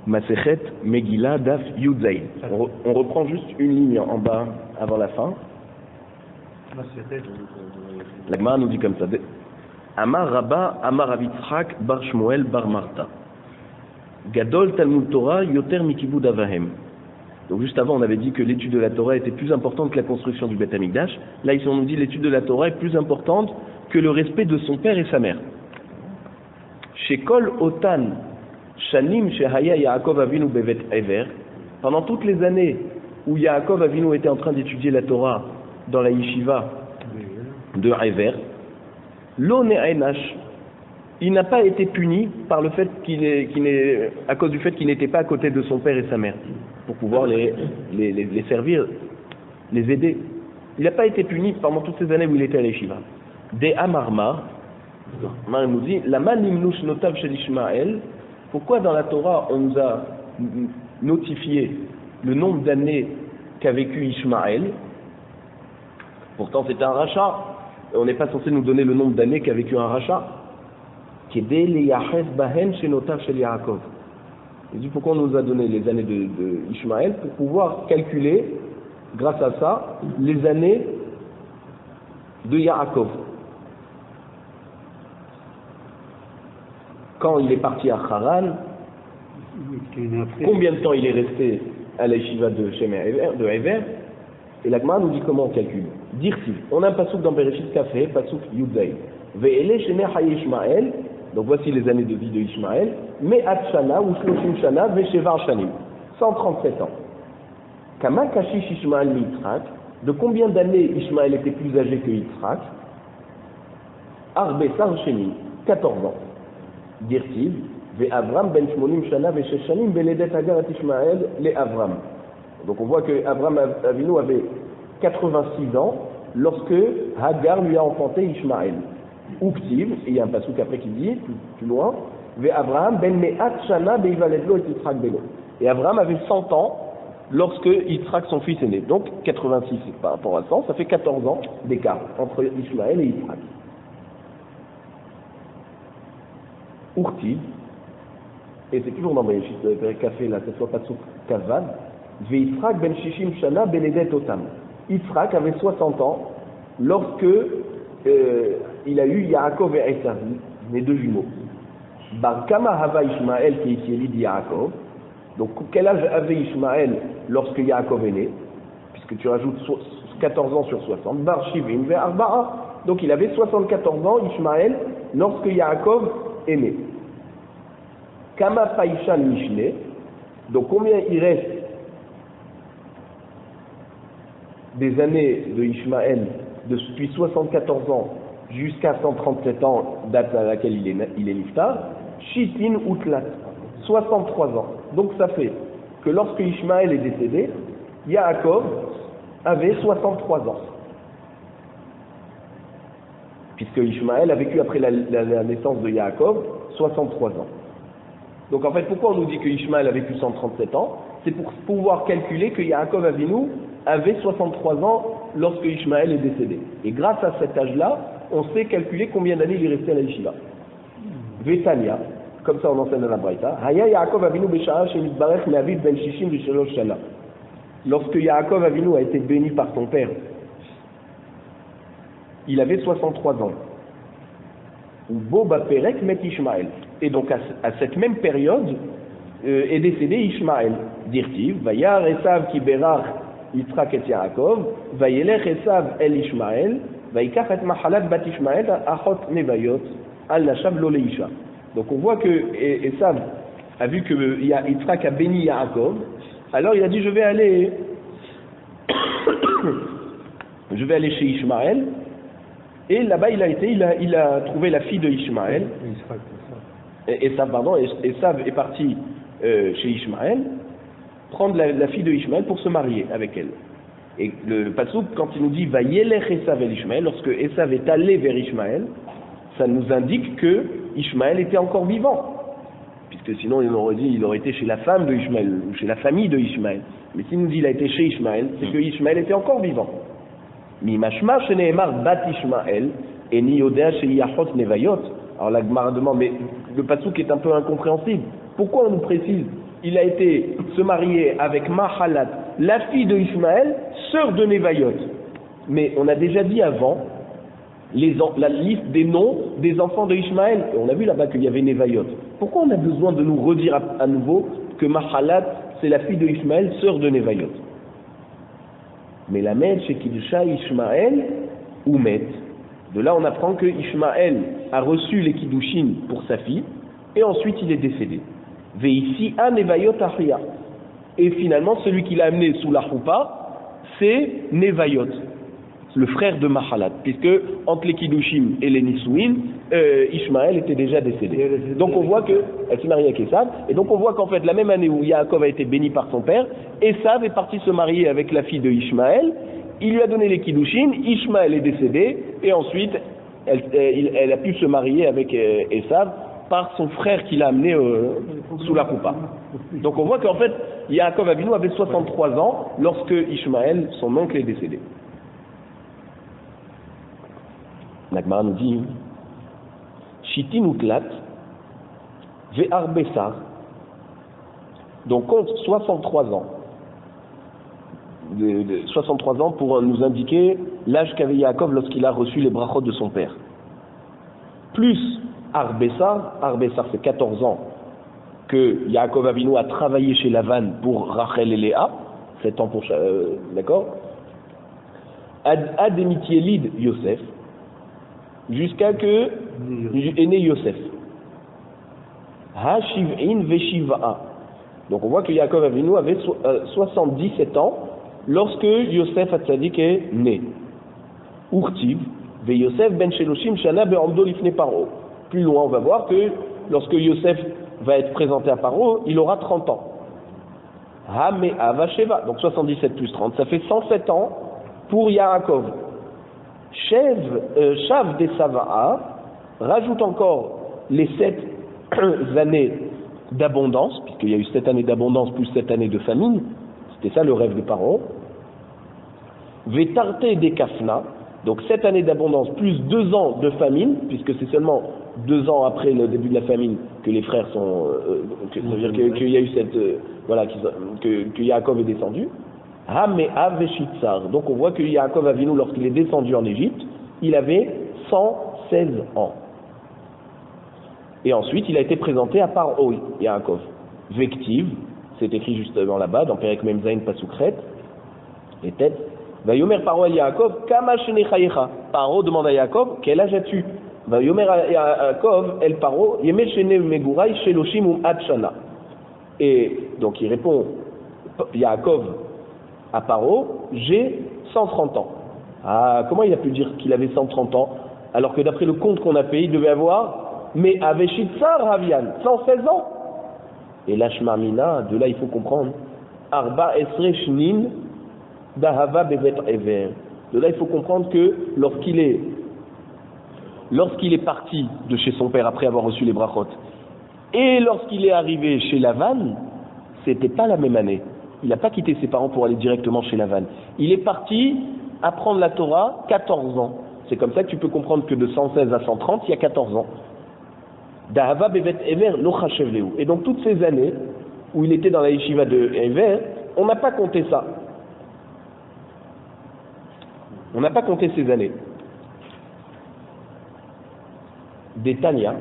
Masechet Megillah Daf Yudzaï. On reprend juste une ligne en bas avant la fin. La Gemara nous dit comme ça. Amar Rabba, Amar Avitzrak, Bar Shmuel, Bar Marta. Gadol Talmud Torah, Yoter Mikibud Avahem. Donc juste avant, on avait dit que l'étude de la Torah était plus importante que la construction du Beth Amikdash. Là, ici, on nous dit que l'étude de la Torah est plus importante que le respect de son père et sa mère. Shekol Otan, Shanim Shehaya Yaakov Avinu Bevet Ever. Pendant toutes les années où Yaakov Avinu était en train d'étudier la Torah dans la yeshiva de Ever, Lo Ne'enash, il n'a pas été puni par le fait à cause du fait qu'il n'était pas à côté de son père et sa mère pour pouvoir les servir, les aider. Il n'a pas été puni pendant toutes ces années où il était à l'Yeshiva. De Amarma, Mar nous dit, la Manimnush Notav Shel Ishmael, pourquoi dans la Torah on nous a notifié le nombre d'années qu'a vécu Ishmael? Pourtant c'était un rachat, on n'est pas censé nous donner le nombre d'années qu'a vécu un rachat. Il dit pourquoi on nous a donné les années de Ishmael pour pouvoir calculer, grâce à ça, les années de Yaakov. Quand il est parti à Haran, combien de temps il est resté à la yeshiva de Ever, et la Gemara nous dit comment on calcule. Dirti, on a un pasouk dans Bereshit Kafé, pasouk Yudzaï. Ve'ele shene haye Ishmael. Donc voici les années de vie de Ishmael, Me'at Shana ou Shloshim Shana Ve'Shevar Shanim, 137 ans. Kama Kashish Ishmael Yitzhak, de combien d'années Ishmael était plus âgé que Yitzhak? Arbe Sar Sheni, 14 ans. Dirtiv, Ve'Avram Ben Shmonim Shana Ve'Shesh Shanim Beledet Hagar et Ishmael le Avram. Donc on voit que Avram Avinu avait 86 ans lorsque Hagar lui a enfanté Ishmael. Uktiv, et il y a un pasouk après qui dit, plus loin, Ve Abraham ben me'at shana be'ivaledlo et Yitzhak beno. Et Abraham avait 100 ans lorsque Yitzhak, son fils, est né. Donc 86 par rapport à 100, ça fait 14 ans d'écart entre Ishmael et Yitzhak. Urtiv, et c'est toujours dans Bereshit Café, là, cette fois pasouk Kazvan, Ve Yitzhak ben shishim shana beledet otam. Yitzhak avait 60 ans lorsque il a eu Yaakov et Esav, les deux jumeaux. Bar Kama Hava Ishmael qui est ici dit Yaakov. Donc quel âge avait Ishmael lorsque Yaakov est né? Puisque tu rajoutes 14 ans sur 60. Bar Shivim ve Arba'a. Donc il avait 74 ans Ishmael lorsque Yaakov est né. Kama Paishan Mishne. Donc combien il reste des années de Ishmael depuis 74 ans jusqu'à 137 ans, date à laquelle il est niftar, Shitin Utlat, 63 ans. Donc ça fait que lorsque Ishmael est décédé, Yaakov avait 63 ans. Puisque Ishmael a vécu après la naissance de Yaakov 63 ans. Donc en fait, pourquoi on nous dit que Ishmael a vécu 137 ans? C'est pour pouvoir calculer que Yaakov Avinu avait 63 ans lorsque Ishmael est décédé. Et grâce à cet âge-là, on sait calculer combien d'années il est resté à la yeshiva. Vetania, comme ça on enseigne dans la Braïta, Haya Yaakov Avinu Beshara Shemitbarech Me'aviv Ben Shishim V'Shalosh Shana. Lorsque Yaakov Avinu a été béni par son père, il avait 63 ans. Bo Baperek Met Ishmael. Et donc à cette même période est décédé Ishmael. Dirtiv, Vayar Esav Ki Berach Yitzhak et Yaakov, Vayelech Esav El Ishmael, Vayikach et Mahalat Bat Ishmael, Achot Nebayot, Al Nashav Lo Leisha. Donc on voit que Esav a vu que Yitzhak a béni Yaakov, alors il a dit je vais aller chez Ishmael, et là-bas il a trouvé la fille de Ishmael, Esav est parti chez Ishmael, prendre la fille de Ishmael pour se marier avec elle. Et le pasouk, quand il nous dit Vayelech Esav el Ishmael, lorsque Esav est allé vers Ishmael, ça nous indique que Ishmael était encore vivant. Puisque sinon il aurait été chez la femme de Ishmael, ou chez la famille de Ishmael. Mais s'il nous dit il a été chez Ishmael, c'est que Ishmael était encore vivant. Mi mashma sheneemar bat Ishmael, et ni yodea sheyachot nevayot. Alors la Gemara demande, mais le pasouk est un peu incompréhensible. Pourquoi on nous précise il a été se marier avec Mahalat, la fille de Ishmaël, sœur de Nevayot. Mais on a déjà dit avant la liste des noms des enfants de Ishmaël. Et on a vu là-bas qu'il y avait Nevayot. Pourquoi on a besoin de nous redire à nouveau que Mahalat, c'est la fille de Ishmaël, sœur de Nevayot? Mais la mère chez Kiddusha Ishmaël ou Met. De là, on apprend que Ishmaël a reçu les Kiddushin pour sa fille, et ensuite il est décédé. Ve'ici a Nevayot Ahia. Et finalement, celui qui l'a amené sous la choupa, c'est Nevayot, le frère de Mahalat, puisque entre les Kiddushim et les Nisouin, Ishmaël était déjà décédé. Donc on voit qu'elle s'est mariée avec Esav, et donc on voit qu'en fait, la même année où Yaakov a été béni par son père, Esav est parti se marier avec la fille de Ishmaël, il lui a donné les Kiddushin, Ishmaël est décédé, et ensuite, elle a pu se marier avec Esav par son frère qui l'a amené sous la coupa. Donc on voit qu'en fait, Yaakov Avinu avait 63 ans lorsque Ishmaël, son oncle, est décédé. L'Agmara nous dit Shitin Utlat Ve'arbesar. Donc compte 63 ans. 63 ans pour nous indiquer l'âge qu'avait Yaakov lorsqu'il a reçu les brachot de son père. Plus Arbessar c'est 14 ans que Yaakov Avinu a travaillé chez Lavan pour Rachel et Léa, 7 ans pour d'accord. Ademitielid Yosef, jusqu'à que est né Yosef. Ha-shiv'in ve-shiva'a. Donc on voit que Yaakov Avinu avait 77 ans lorsque Yosef Hatzadik est né. Urtiv ve-Yosef ben Sheloshim shana be'amdo lifnei Paro. Plus loin, on va voir que lorsque Yosef va être présenté à Paro, il aura 30 ans. Ha-me'a va-sheva. Donc 77 plus 30, ça fait 107 ans pour Yaakov. Shav des Sava'a rajoute encore les 7 années d'abondance, puisqu'il y a eu 7 années d'abondance plus 7 années de famine, c'était ça le rêve de Paro. Vetarte des Kafna, donc 7 années d'abondance plus 2 ans de famine, puisque c'est seulement 2 ans après le début de la famine que les frères sont, c'est-à-dire qu'il y a eu cette, que Yaakov est descendu. Ha-me'a ve-shitzar. Donc on voit que Yaakov Avinu, lorsqu'il est descendu en Égypte, il avait 116 ans. Et ensuite, il a été présenté à Paro, Yaakov. Vektiv, c'est écrit justement là-bas, dans Perek Memzain Pasukret, les têtes. Vayomer Paro el Yaakov, kama shenechayecha. Paro demande à Yaakov, quel âge as-tu? Vayomer Yaakov el Paro, yeme shene megurai sheloshim ad shana. Et donc il répond, Yaakov à Paro, j'ai 130 ans. Ah, comment il a pu dire qu'il avait 130 ans, alors que d'après le compte qu'on a payé, il devait avoir, mais avec Shitzar Ravian, 116 ans. Et l'Ashmarmina, de là il faut comprendre, Arba Esre Shnin Dahava Bevet Ever. De là il faut comprendre que lorsqu'il est parti de chez son père après avoir reçu les brachot, et lorsqu'il est arrivé chez Lavan, c'était pas la même année. Il n'a pas quitté ses parents pour aller directement chez Lavan. Il est parti apprendre la Torah 14 ans. C'est comme ça que tu peux comprendre que de 116 à 130, il y a 14 ans. Dahava bevet Ever lo chashev lehu. Et donc toutes ces années où il était dans la yeshiva de Ever, on n'a pas compté ça. On n'a pas compté ces années. Des Tanya,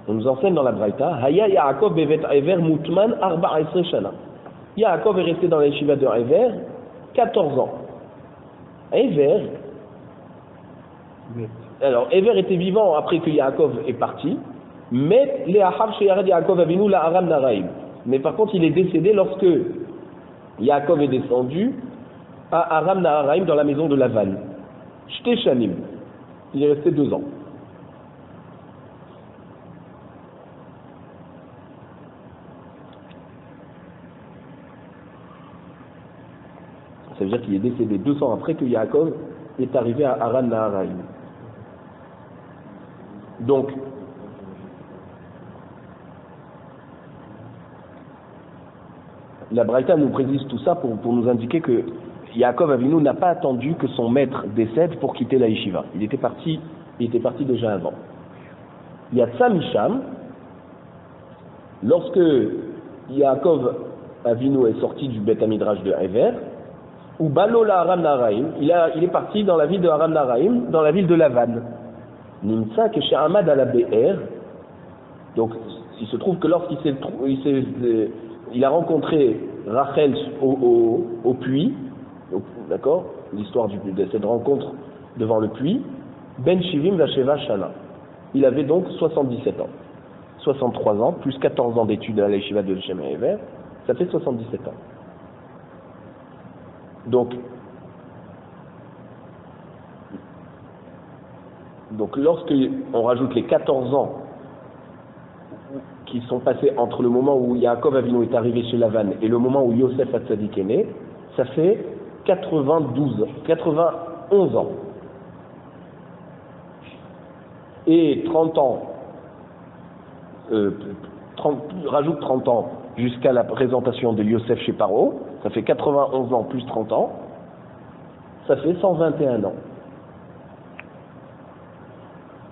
on nous enseigne dans la Braïta, Haya Yaakov bevet Ever mutman arba esre shana. Yaakov est resté dans la yeshiva de Ever 14 ans. Ever, alors Ever était vivant après que Yaakov est parti, mais Léahav Sheyared Yaakov Avinu la Aram Naraim. Mais par contre, il est décédé lorsque Yaakov est descendu à Aram Naraim dans la maison de Lavan. Shte Shanim. Il est resté 2 ans. Ça veut dire qu'il est décédé 2 ans après que Yaakov est arrivé à Aram Naharaim. Donc, la Braïta nous précise tout ça pour nous indiquer que Yaakov Avinu n'a pas attendu que son maître décède pour quitter la yeshiva. Il était parti déjà avant. Yatsa Misham, lorsque Yaakov Avinu est sorti du Beth Midrash de Ever, ou Balola Aram Naraim, il est parti dans la ville de Aram Naraim, dans la ville de Lavan. Nimsa Keshe Amad à la BR, donc il se trouve que il a rencontré Rachel au puits, d'accord, l'histoire de cette rencontre devant le puits, Ben Shivim Vasheva Shana. Il avait donc 77 ans. 63 ans, plus 14 ans d'études à l'Yeshiva de Shem Ever, ça fait 77 ans. Donc lorsque on rajoute les 14 ans qui sont passés entre le moment où Yaakov Avinu est arrivé chez Lavan et le moment où Yosef Hatzadik est né, ça fait 91 ans. Et 30 ans, rajoute 30 ans jusqu'à la présentation de Yosef chez Paro, ça fait 91 ans plus 30 ans, ça fait 121 ans.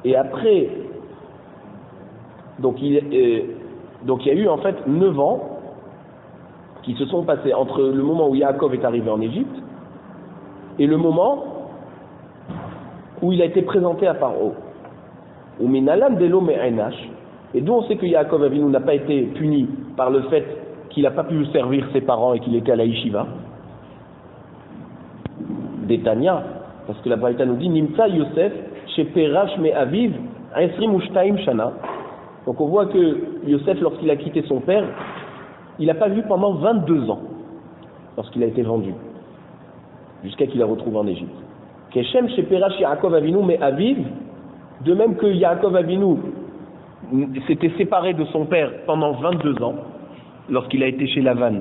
Et après, donc il y a eu en fait 9 ans qui se sont passés entre le moment où Yaakov est arrivé en Égypte et le moment où il a été présenté à Paro. Et d'où on sait que Yaakov Avinu n'a pas été puni par le fait qu'il n'a pas pu servir ses parents et qu'il était à la yeshiva. Détania, parce que la Braïta nous dit Nimtsa Yosef chez Perash me Aviv Esrim Ushtaim Shana. Donc on voit que Yosef, lorsqu'il a quitté son père, il n'a pas vu pendant 22 ans, lorsqu'il a été vendu, jusqu'à qu'il la retrouve en Égypte. Keshem chez Perash Yaakov Avinu me Aviv, de même que Yaakov Avinu s'était séparé de son père pendant 22 ans, lorsqu'il a été chez Lavan.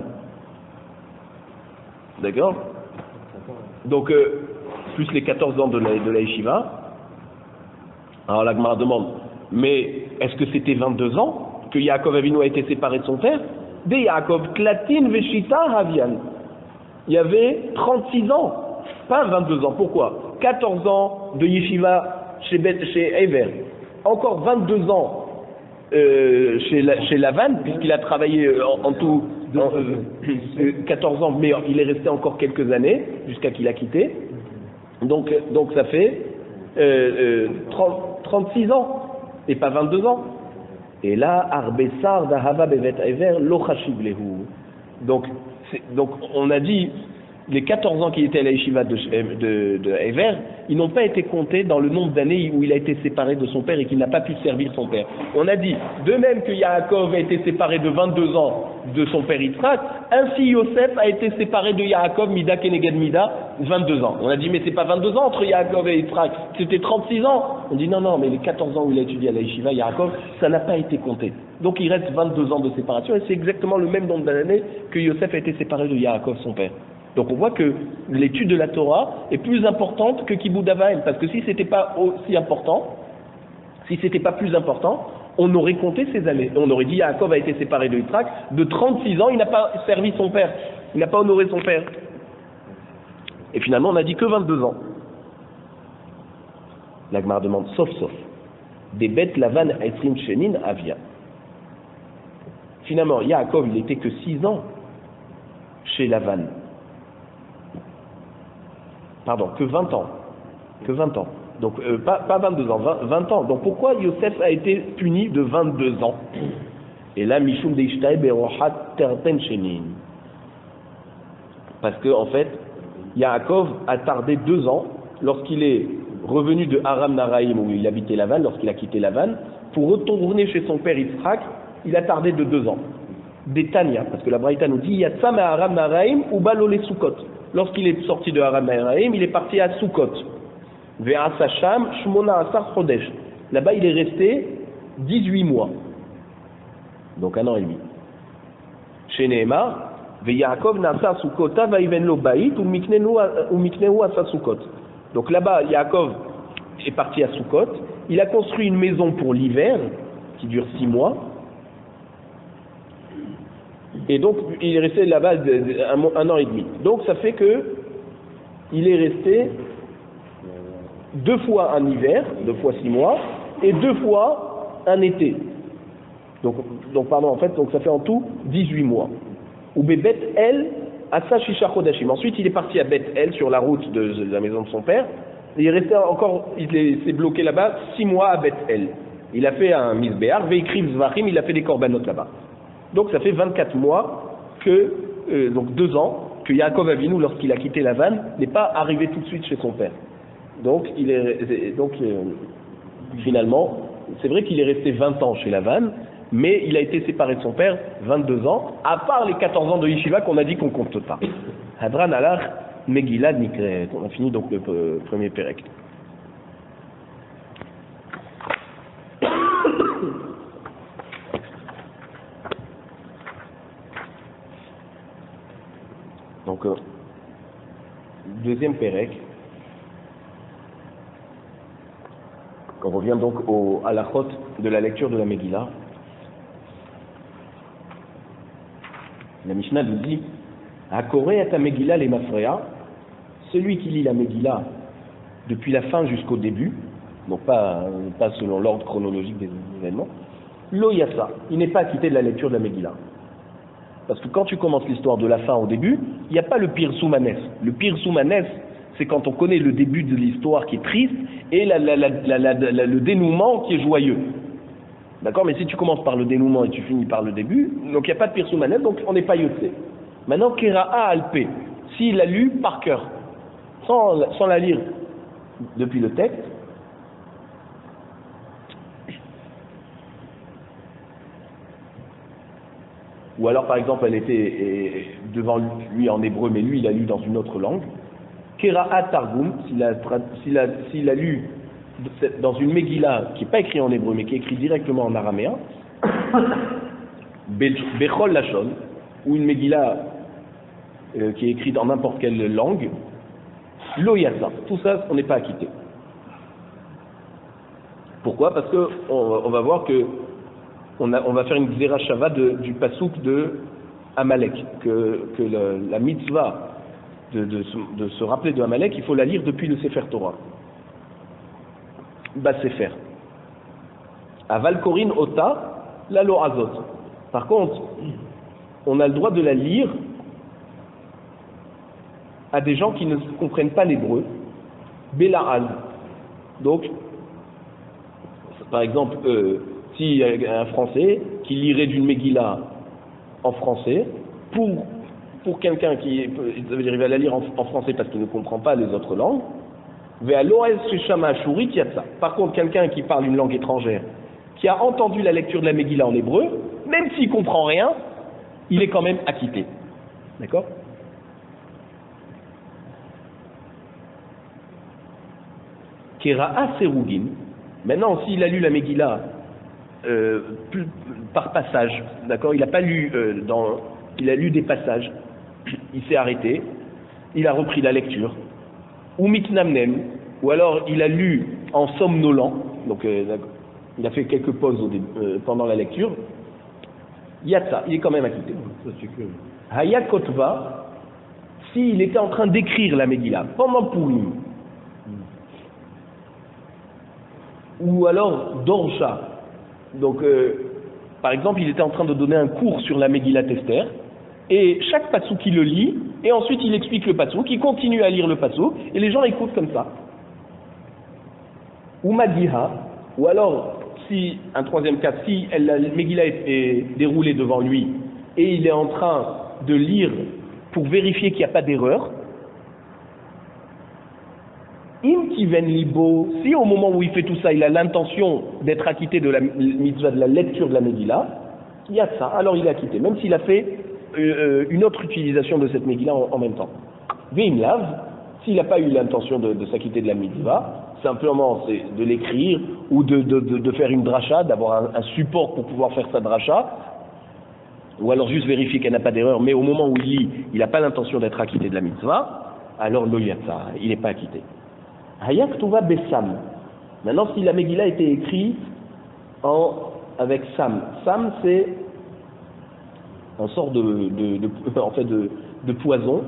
D'accord? Donc, plus les 14 ans de la yeshiva. Alors la Gemara demande, mais est-ce que c'était 22 ans que Yaakov Avinu a été séparé de son père? De Yaakov Klatin Veshita Havian. Il y avait 36 ans, pas 22 ans. Pourquoi? 14 ans de yeshiva chez Ever, encore 22 ans chez Lavan, puisqu'il a travaillé en tout 14 ans, mais il est resté encore quelques années jusqu'à qu'il a quitté. Donc ça fait 36 ans et pas 22 ans. Et là, Arbessar d'Ahava Bevet Ever Lochashiv Lehu. Donc on a dit les 14 ans qu'il était à la yeshiva de Ever, ils n'ont pas été comptés dans le nombre d'années où il a été séparé de son père et qu'il n'a pas pu servir son père. On a dit, de même que Yaakov a été séparé de 22 ans de son père Yitzhak, ainsi Yosef a été séparé de Yaakov, Mida Keneged Mida, 22 ans. On a dit, mais c'est pas 22 ans entre Yaakov et Yitzhak, c'était 36 ans. On dit, non, mais les 14 ans où il a étudié à la yeshiva, Yaakov, ça n'a pas été compté. Donc il reste 22 ans de séparation et c'est exactement le même nombre d'années que Yosef a été séparé de Yaakov, son père. Donc on voit que l'étude de la Torah est plus importante que Kibboud Avaim, parce que si c'était pas aussi important, si c'était pas plus important, on aurait compté ces années. On aurait dit Yaakov a été séparé de Yitzhak de 36 ans, il n'a pas servi son père, il n'a pas honoré son père. Et finalement on a dit que 22 ans. La Gemara demande sauf. Des bêtes Lavan Esrim Shenin Avia. Finalement Yaakov il n'était que 6 ans chez Lavan. Pardon, que 20 ans. Donc, pas 22 ans, 20 ans. Donc, pourquoi Yosef a été puni de 22 ans? Et là, Mishum Deishtae Berohat Terten Shenin. Parce que, en fait, Yaakov a tardé 2 ans lorsqu'il est revenu de Aram Naraim, où il habitait Lavan, lorsqu'il a quitté Lavan, pour retourner chez son père Yitzhak, il a tardé de 2 ans. Des Tanya, parce que la Braïta nous dit Yatsam à Aram Naraim ou Balole Sukkot. Lorsqu'il est sorti de Aram Naraim, il est parti à Sukkot. Ve'a Sacham Shmona Asar Chodesh. Là-bas, il est resté 18 mois. Donc 1 an et demi. Chez Nehemar, Ve'Yaakov Nasa Sukkota Vaïven Lo Baït ou Miknehu Asa Sukkot. Donc là-bas, Yaakov est parti à Sukkot. Il a construit une maison pour l'hiver qui dure 6 mois. Et donc, il est resté là-bas 1 an et demi. Donc, ça fait que il est resté 2 fois un hiver, 2 fois 6 mois, et 2 fois un été. Donc pardon, en fait, donc ça fait en tout 18 mois. Ou Bébet El, Asa Shisha Chodashim. Ensuite, il est parti à Beth El, sur la route de la maison de son père. Et il est resté encore, il s'est bloqué là-bas 6 mois à Beth El. Il a fait un Misbéar, Veikriv Zvachim, il a fait des korbanot là-bas. Donc ça fait 24 mois donc 2 ans, que Yaakov Avinu, lorsqu'il a quitté Lavan, n'est pas arrivé tout de suite chez son père. Donc, finalement, c'est vrai qu'il est resté 20 ans chez Lavan, mais il a été séparé de son père 22 ans, à part les 14 ans de Yeshiva qu'on a dit qu'on compte pas. Hadran alach Megillah Nikret. On a fini donc le premier Pérec. Donc, deuxième Pérec. On revient donc à la halachot de la lecture de la Megillah. La Mishnah nous dit Hakoré à Megillah les Mafreya, celui qui lit la Megillah depuis la fin jusqu'au début, donc pas selon l'ordre chronologique des événements, lo yassa, il n'est pas acquitté de la lecture de la Megillah. Parce que quand tu commences l'histoire de la fin au début, il n'y a pas le pire soumanès. Le pire soumanès, c'est quand on connaît le début de l'histoire qui est triste et le dénouement qui est joyeux. D'accord? Mais si tu commences par le dénouement et tu finis par le début, donc il n'y a pas de pire soumanès, donc on n'est pas yotzé. Maintenant, Kera'a Alpé, s'il l'a lu par cœur, sans la lire depuis le texte, ou alors par exemple elle était devant lui en hébreu, mais lui il a lu dans une autre langue, Kera'a Targum, s'il a lu dans une Megillah qui n'est pas écrite en hébreu, mais qui est écrite directement en araméen, Bechol Lachon, ou une Megillah qui est écrite en n'importe quelle langue, Lo Yassa, tout ça, on n'est pas acquitté. Pourquoi? Parce que on va voir que on va faire une Zera Shava du pasouk de Amalek, que la mitzvah de se rappeler de Amalek, il faut la lire depuis le Sefer Torah. Bas Sefer. Aval Korin Ota, la Lo Azot. Par contre, on a le droit de la lire à des gens qui ne comprennent pas l'hébreu. Bela'al. Donc, par exemple, si un Français qui lirait d'une Megillah en français, pour quelqu'un qui va la lire en français parce qu'il ne comprend pas les autres langues, par contre, quelqu'un qui parle une langue étrangère, qui a entendu la lecture de la Megillah en hébreu, même s'il ne comprend rien, il est quand même acquitté. D'accord? Kera'a Serugin. Maintenant, s'il a lu la Megillah par passage, d'accord, il n'a pas lu il a lu des passages, il s'est arrêté, il a repris la lecture, ou mitnamnem, ou alors il a lu en somnolant, donc il a fait quelques pauses pendant la lecture, yatsa, il est quand même acquitté. Hayakotva, s'il était en train d'écrire la Megillah pendant Purim, ou alors Dorsha, donc par exemple il était en train de donner un cours sur la Megillat Esther, et chaque pasouk il le lit, et ensuite il explique le pasouk, il continue à lire le pasouk, et les gens écoutent comme ça. Ou Madiha, ou alors, si, un troisième cas, si la Megillah est déroulée devant lui, et il est en train de lire pour vérifier qu'il n'y a pas d'erreur, Im Kiven Libo, si au moment où il fait tout ça, il a l'intention d'être acquitté de la mitzvah de la lecture de la Megillah, il y a ça, alors il est acquitté, même s'il a fait une autre utilisation de cette Megillah en même temps. Veim Lav, s'il n'a pas eu l'intention de s'acquitter de la mitzvah, simplement c'est de l'écrire ou de faire une dracha, d'avoir un support pour pouvoir faire sa dracha, ou alors juste vérifier qu'elle n'a pas d'erreur, mais au moment où il lit, il n'a pas l'intention d'être acquitté de la mitzvah, alors lo yatsa, il n'est pas acquitté. Hayak Tuva Bessam. Maintenant, si la Megillah était écrite avec Sam. Sam, c'est une sorte de poison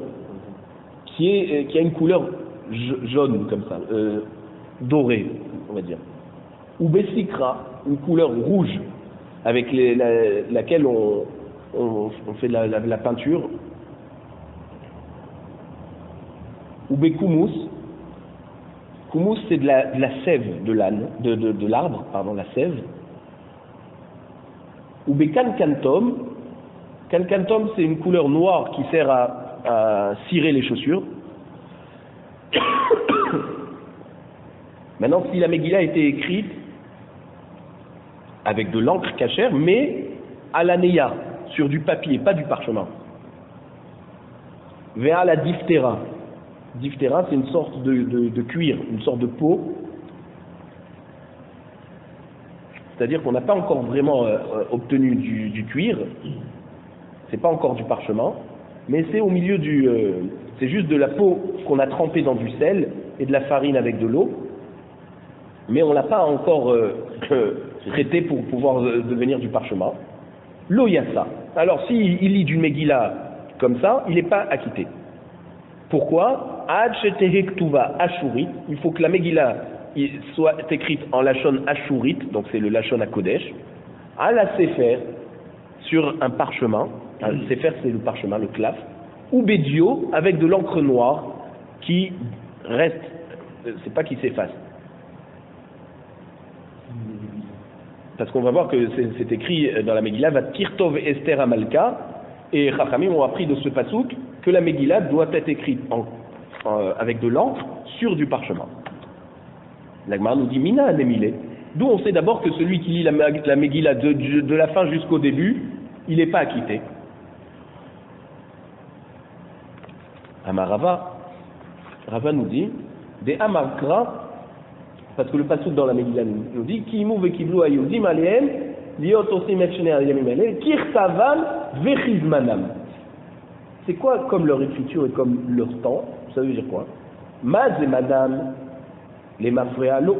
qui a une couleur jaune comme ça, dorée, on va dire. Ou Bessikra, une couleur rouge. avec laquelle on fait la peinture. Ou Koumous. Koumous, c'est de la sève de l'âne, de l'arbre, pardon, la sève. Ou Kankantom. Kankantom, c'est une couleur noire qui sert à cirer les chaussures. Maintenant, si la Megillah a été écrite avec de l'encre cachère, mais à la neya, sur du papier, pas du parchemin. Vers la diphtéra. Diphtéra, c'est une sorte de cuir, une sorte de peau. C'est-à-dire qu'on n'a pas encore vraiment obtenu du cuir, c'est pas encore du parchemin, mais c'est au milieu c'est juste de la peau qu'on a trempée dans du sel et de la farine avec de l'eau, mais on l'a pas encore traité pour pouvoir devenir du parchemin. L'eau yassa. Alors s'il lit d'une Megillah comme ça, il n'est pas acquitté. Pourquoi? Ad shetehe ktuva ashurit. Il faut que la Megillah soit écrite en lachon ashurit, donc c'est le lachon à Kodesh, à la sefer, sur un parchemin. Le sefer, c'est le parchemin, le claf, ou bédio, avec de l'encre noire qui reste, c'est pas qui s'efface. Parce qu'on va voir que c'est écrit dans la Megillah, va tirtov Esther Amalka, et Chachamim ont appris de ce pasouk que la Megillah doit être écrite avec de l'encre sur du parchemin. La Gemara nous dit Mina anemile. D'où on sait d'abord que celui qui lit la Megillah de la fin jusqu'au début, il n'est pas acquitté. Amarava, Rava nous dit des Amarkra, parce que le pasouk dans la Megillah nous dit Ki imou vekiblu ayudim alehem liot osim et shnei ayamim ale kirtavan vechizmanam. C'est quoi comme leur écriture et comme leur temps? Ça veut dire quoi? Maz et madame les mafréa l'eau.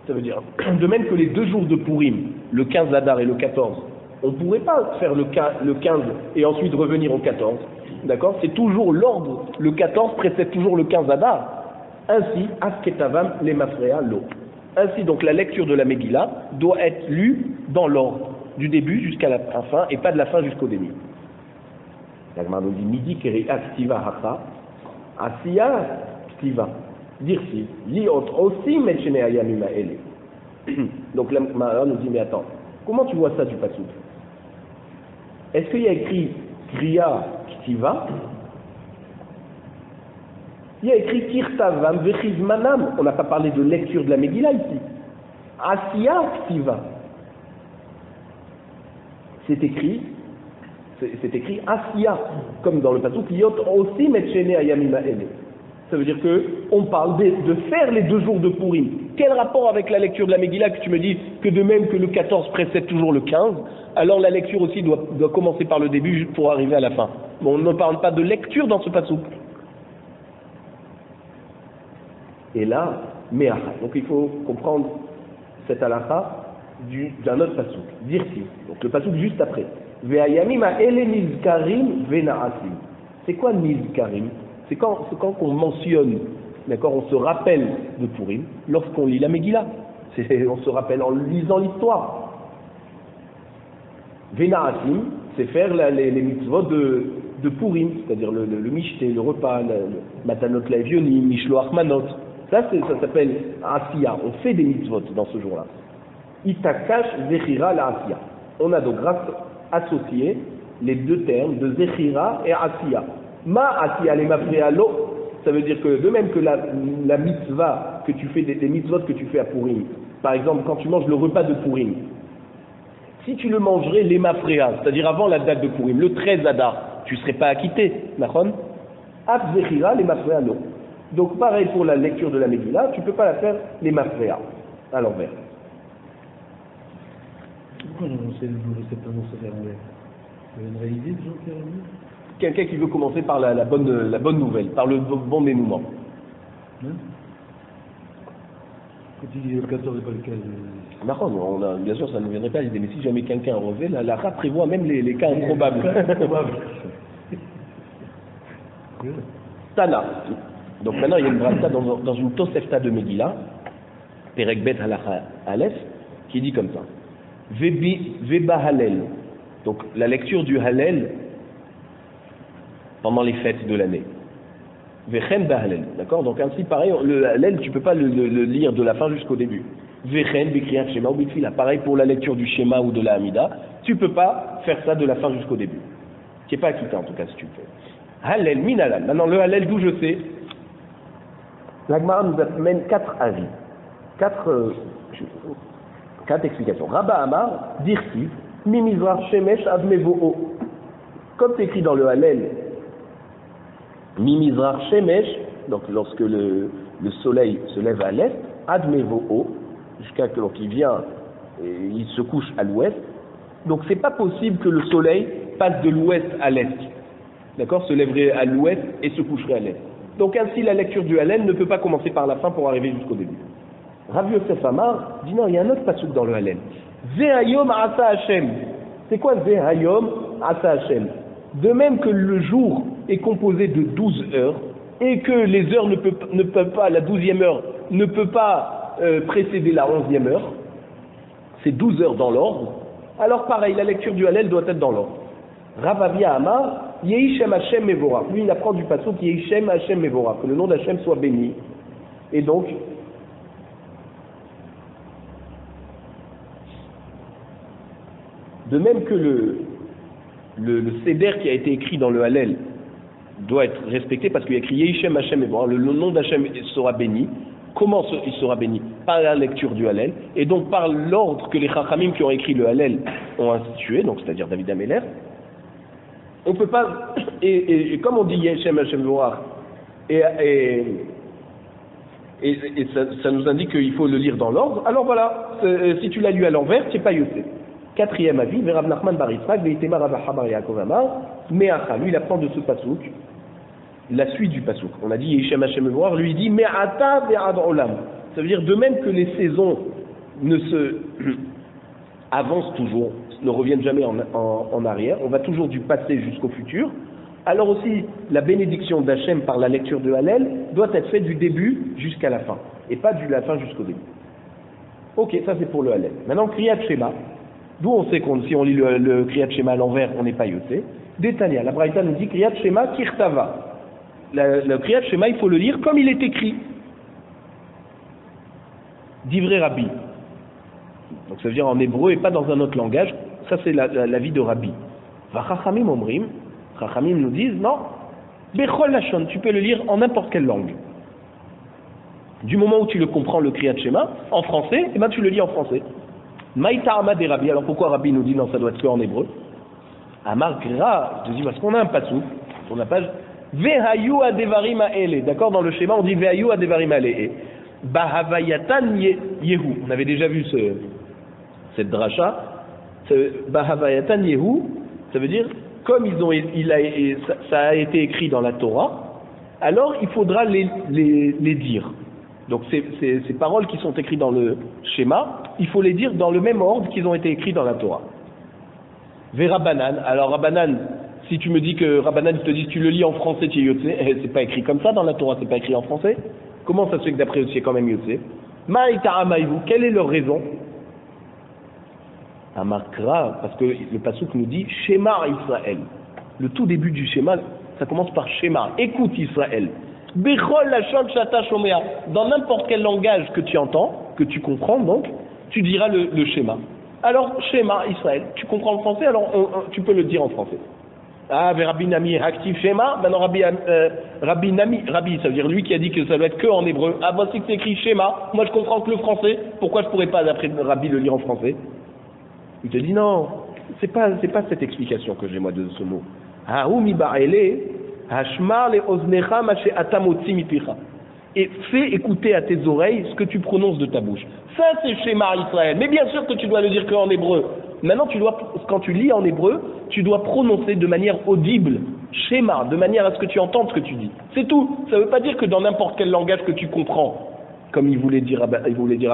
Ça veut dire, de même que les 2 jours de Purim, le 15 Adar et le 14, on ne pourrait pas faire le 15 et ensuite revenir au 14. D'accord? C'est toujours l'ordre. Le 14 précède toujours le 15 Adar. Ainsi, Asketavam les mafréa l'eau. Ainsi, donc, la lecture de la Megillah doit être lue dans l'ordre, du début jusqu'à la fin, et pas de la fin jusqu'au début. La Gemara nous dit Midi keri aktiva hata, asiya ktiva. Dirsi, liot aussi metchene ayamima ele. Donc la Gemara nous dit mais attends, comment tu vois ça du pasouk? Est-ce qu'il y a écrit kriya ktiva? Il y a écrit kirtavam vechizmanam. On n'a pas parlé de lecture de la Megillah ici. Asiya ktiva. C'est écrit Asiya, comme dans le pasouk, liot aussi metchene ayamima ele. Ça veut dire que on parle de faire les 2 jours de Purim. Quel rapport avec la lecture de la Megillah que tu me dis que de même que le 14 précède toujours le 15, alors la lecture aussi doit commencer par le début pour arriver à la fin. Bon, on ne parle pas de lecture dans ce pasouk. Et là, me'acha. Donc il faut comprendre cette halakha d'un autre pasouk. Dirti. Donc le pasouk juste après. Ve'ayamima ele nizkarim ve'na'asim. C'est quoi nizkarim? C'est quand on mentionne, d'accord, on se rappelle de Purim lorsqu'on lit la Megillah. On se rappelle en lisant l'histoire. Vena'asim, c'est faire les mitzvot de Purim, c'est-à-dire le mishté, le repas, le matanot laevionim, mishloach manot. Ça s'appelle asiya. On fait des mitzvot dans ce jour-là. Itakash zechira la asiya. On a donc associé les 2 termes de zechira et asiya. Ma asiya les mafréa l'eau, ça veut dire que de même que la mitzvah que tu fais, des mitzvot que tu fais à Purim, par exemple quand tu manges le repas de Purim, si tu le mangerais les mafréa, c'est-à-dire avant la date de Purim, le 13 Adar, tu ne serais pas acquitté, d'accord? Ab zechira les mafréa l'eau. Donc pareil pour la lecture de la Megillah, tu ne peux pas la faire les mafréa à l'envers. Pourquoi on sait faire l'envers? Vous avez une réalité de gens qui ont lu? Quelqu'un qui veut commencer par la bonne nouvelle, par le bon dénouement. Quand tu dis le 14 et pas le 15. D'accord, bien sûr, ça ne nous viendrait pas à l'idée, mais si jamais quelqu'un en revêt, la RAP prévoit même les cas improbables. Tana. Donc maintenant, il y a une bracha dans une Tosefta de Megillah, Perek Bet Halacha Aleph, qui dit comme ça. Veba Hallel. Donc la lecture du Hallel pendant les fêtes de l'année. Vechen Bahalel. D'accord? Donc ainsi, pareil, le Hallel, tu ne peux pas le lire de la fin jusqu'au début. Vechen Bekriyat Shema ou Bitfila. Pareil pour la lecture du Shema ou de la Hamida. Tu ne peux pas faire ça de la fin jusqu'au début. Tu n'es pas acquitté en tout cas si tu le fais. Hallel, min Hallel. Maintenant, le Hallel, d'où je sais, l'Agmara nous amène 4 avis. 4 explications. Rabba Amar, Dirtiv, Mimizrar Shemesh Avmevo'o. Comme c'est écrit dans le Hallel, Mimizrar Shemesh, donc lorsque le soleil se lève à l'est, Admevo'o, jusqu'à qu'il vient et il se couche à l'ouest. Donc c'est pas possible que le soleil passe de l'ouest à l'est. D'accord? Se lèverait à l'ouest et se coucherait à l'est. Donc ainsi la lecture du Hallel ne peut pas commencer par la fin pour arriver jusqu'au début. Rav Yosef Amar dit non, il y a un autre passouk dans le Hallel. Zehayom Asa Hashem. C'est quoi Zehayom Asa Hashem? De même que le jour est composé de 12 heures et que les heures ne peuvent pas, la 12e heure ne peut pas précéder la 11e heure, c'est 12 heures dans l'ordre, alors pareil, la lecture du Hallel doit être dans l'ordre. Rav Avia Amar, Yehishem Hashem Mevorach. Lui, il apprend du passouk Yehishem Hashem Mevorach, que le nom d'Hashem soit béni. Et donc, de même que le Seder qui a été écrit dans le Hallel doit être respecté parce qu'il y a écrit Yehishem Hashem Mevorach, le nom d'Hashem sera béni. Comment il sera béni? Par la lecture du Hallel, et donc par l'ordre que les Chachamim qui ont écrit le Hallel ont institué, donc c'est-à-dire David Améler. On peut pas, et comme on dit Yehishem Hashem Mevorach, et ça nous indique qu'il faut le lire dans l'ordre, alors voilà, si tu l'as lu à l'envers, tu n'es pas yossé. 4e avis, Rav Nachman bar Yitzchak, Veitema Rav Acha bar Yaakov Amar, Me'acha, lui il apprend de ce pasouk, la suite du pasouk. On a dit Yehishem Hashem Mevorach, lui il dit Me'ata ve'ad olam. Ça veut dire de même que les saisons ne se avancent toujours, ne reviennent jamais en arrière, on va toujours du passé jusqu'au futur, alors aussi la bénédiction d'Hachem par la lecture de Hallel doit être faite du début jusqu'à la fin, et pas de la fin jusqu'au début. Ok, ça c'est pour le Hallel. Maintenant, Kriyat Shema, d'où on sait si on lit le Kriyat Shema à l'envers, on n'est pas yossé. Détania, la Braïta nous dit Kriyat Shema Kirtava. Le Kriyat Shema, il faut le lire comme il est écrit. Divrei Rabbi. Donc ça veut dire en hébreu et pas dans un autre langage. Ça c'est l'avis de Rabbi. Va Chachamim Omrim. Chachamim nous disent non. Bechol Lashon, tu peux le lire en n'importe quelle langue. Du moment où tu le comprends le Kriyat Shema en français, et ben tu le lis en français. Maïta Amad et Rabbi. Alors pourquoi Rabbi nous dit non, ça doit être que en hébreu? Amar Gra, je te dis parce qu'on a un passou sur la page. Vehayu adevarim aele. D'accord, dans le schéma on dit Vehayu adevarim aele. Bahavayatan Yehu. On avait déjà vu cette dracha. Bahavayatan Yehu, ça veut dire comme ça a été écrit dans la Torah, alors il faudra les dire. Donc ces paroles qui sont écrites dans le schéma, il faut les dire dans le même ordre qu'ils ont été écrits dans la Torah. Verabanan. Alors Rabbanan, si tu me dis que Rabbanan te dit tu le lis en français, tu es yotzé, c'est pas écrit comme ça dans la Torah, c'est pas écrit en français. Comment ça se fait que d'après eux tu es quand même yotzé? Ma'ita amaïvu, quelle est leur raison? Amakra, parce que le passouk nous dit Shema Israël. Le tout début du schéma, ça commence par Shema. Écoute Israël. Bechol lachon shata shomea. Dans n'importe quel langage que tu entends, que tu comprends donc, tu diras le schéma. Alors Shema Israël. Tu comprends le français, alors tu peux le dire en français. Ah, Rabbi Nami active Shema. Maintenant Rabbi Nami, Rabbi, ça veut dire lui qui a dit que ça doit être que en hébreu. Ah, bah c'est que c'est écrit Shema. Moi je comprends que le français. Pourquoi je pourrais pas d'après Rabbi le lire en français? Il te dit non, c'est pas cette explication que j'ai moi de ce mot. Et fais écouter à tes oreilles ce que tu prononces de ta bouche. Ça c'est Shema Israël. Mais bien sûr que tu dois le dire qu'en hébreu. Maintenant quand tu lis en hébreu, tu dois prononcer de manière audible Shema, de manière à ce que tu entendes ce que tu dis. C'est tout. Ça ne veut pas dire que dans n'importe quel langage que tu comprends, comme il voulait dire à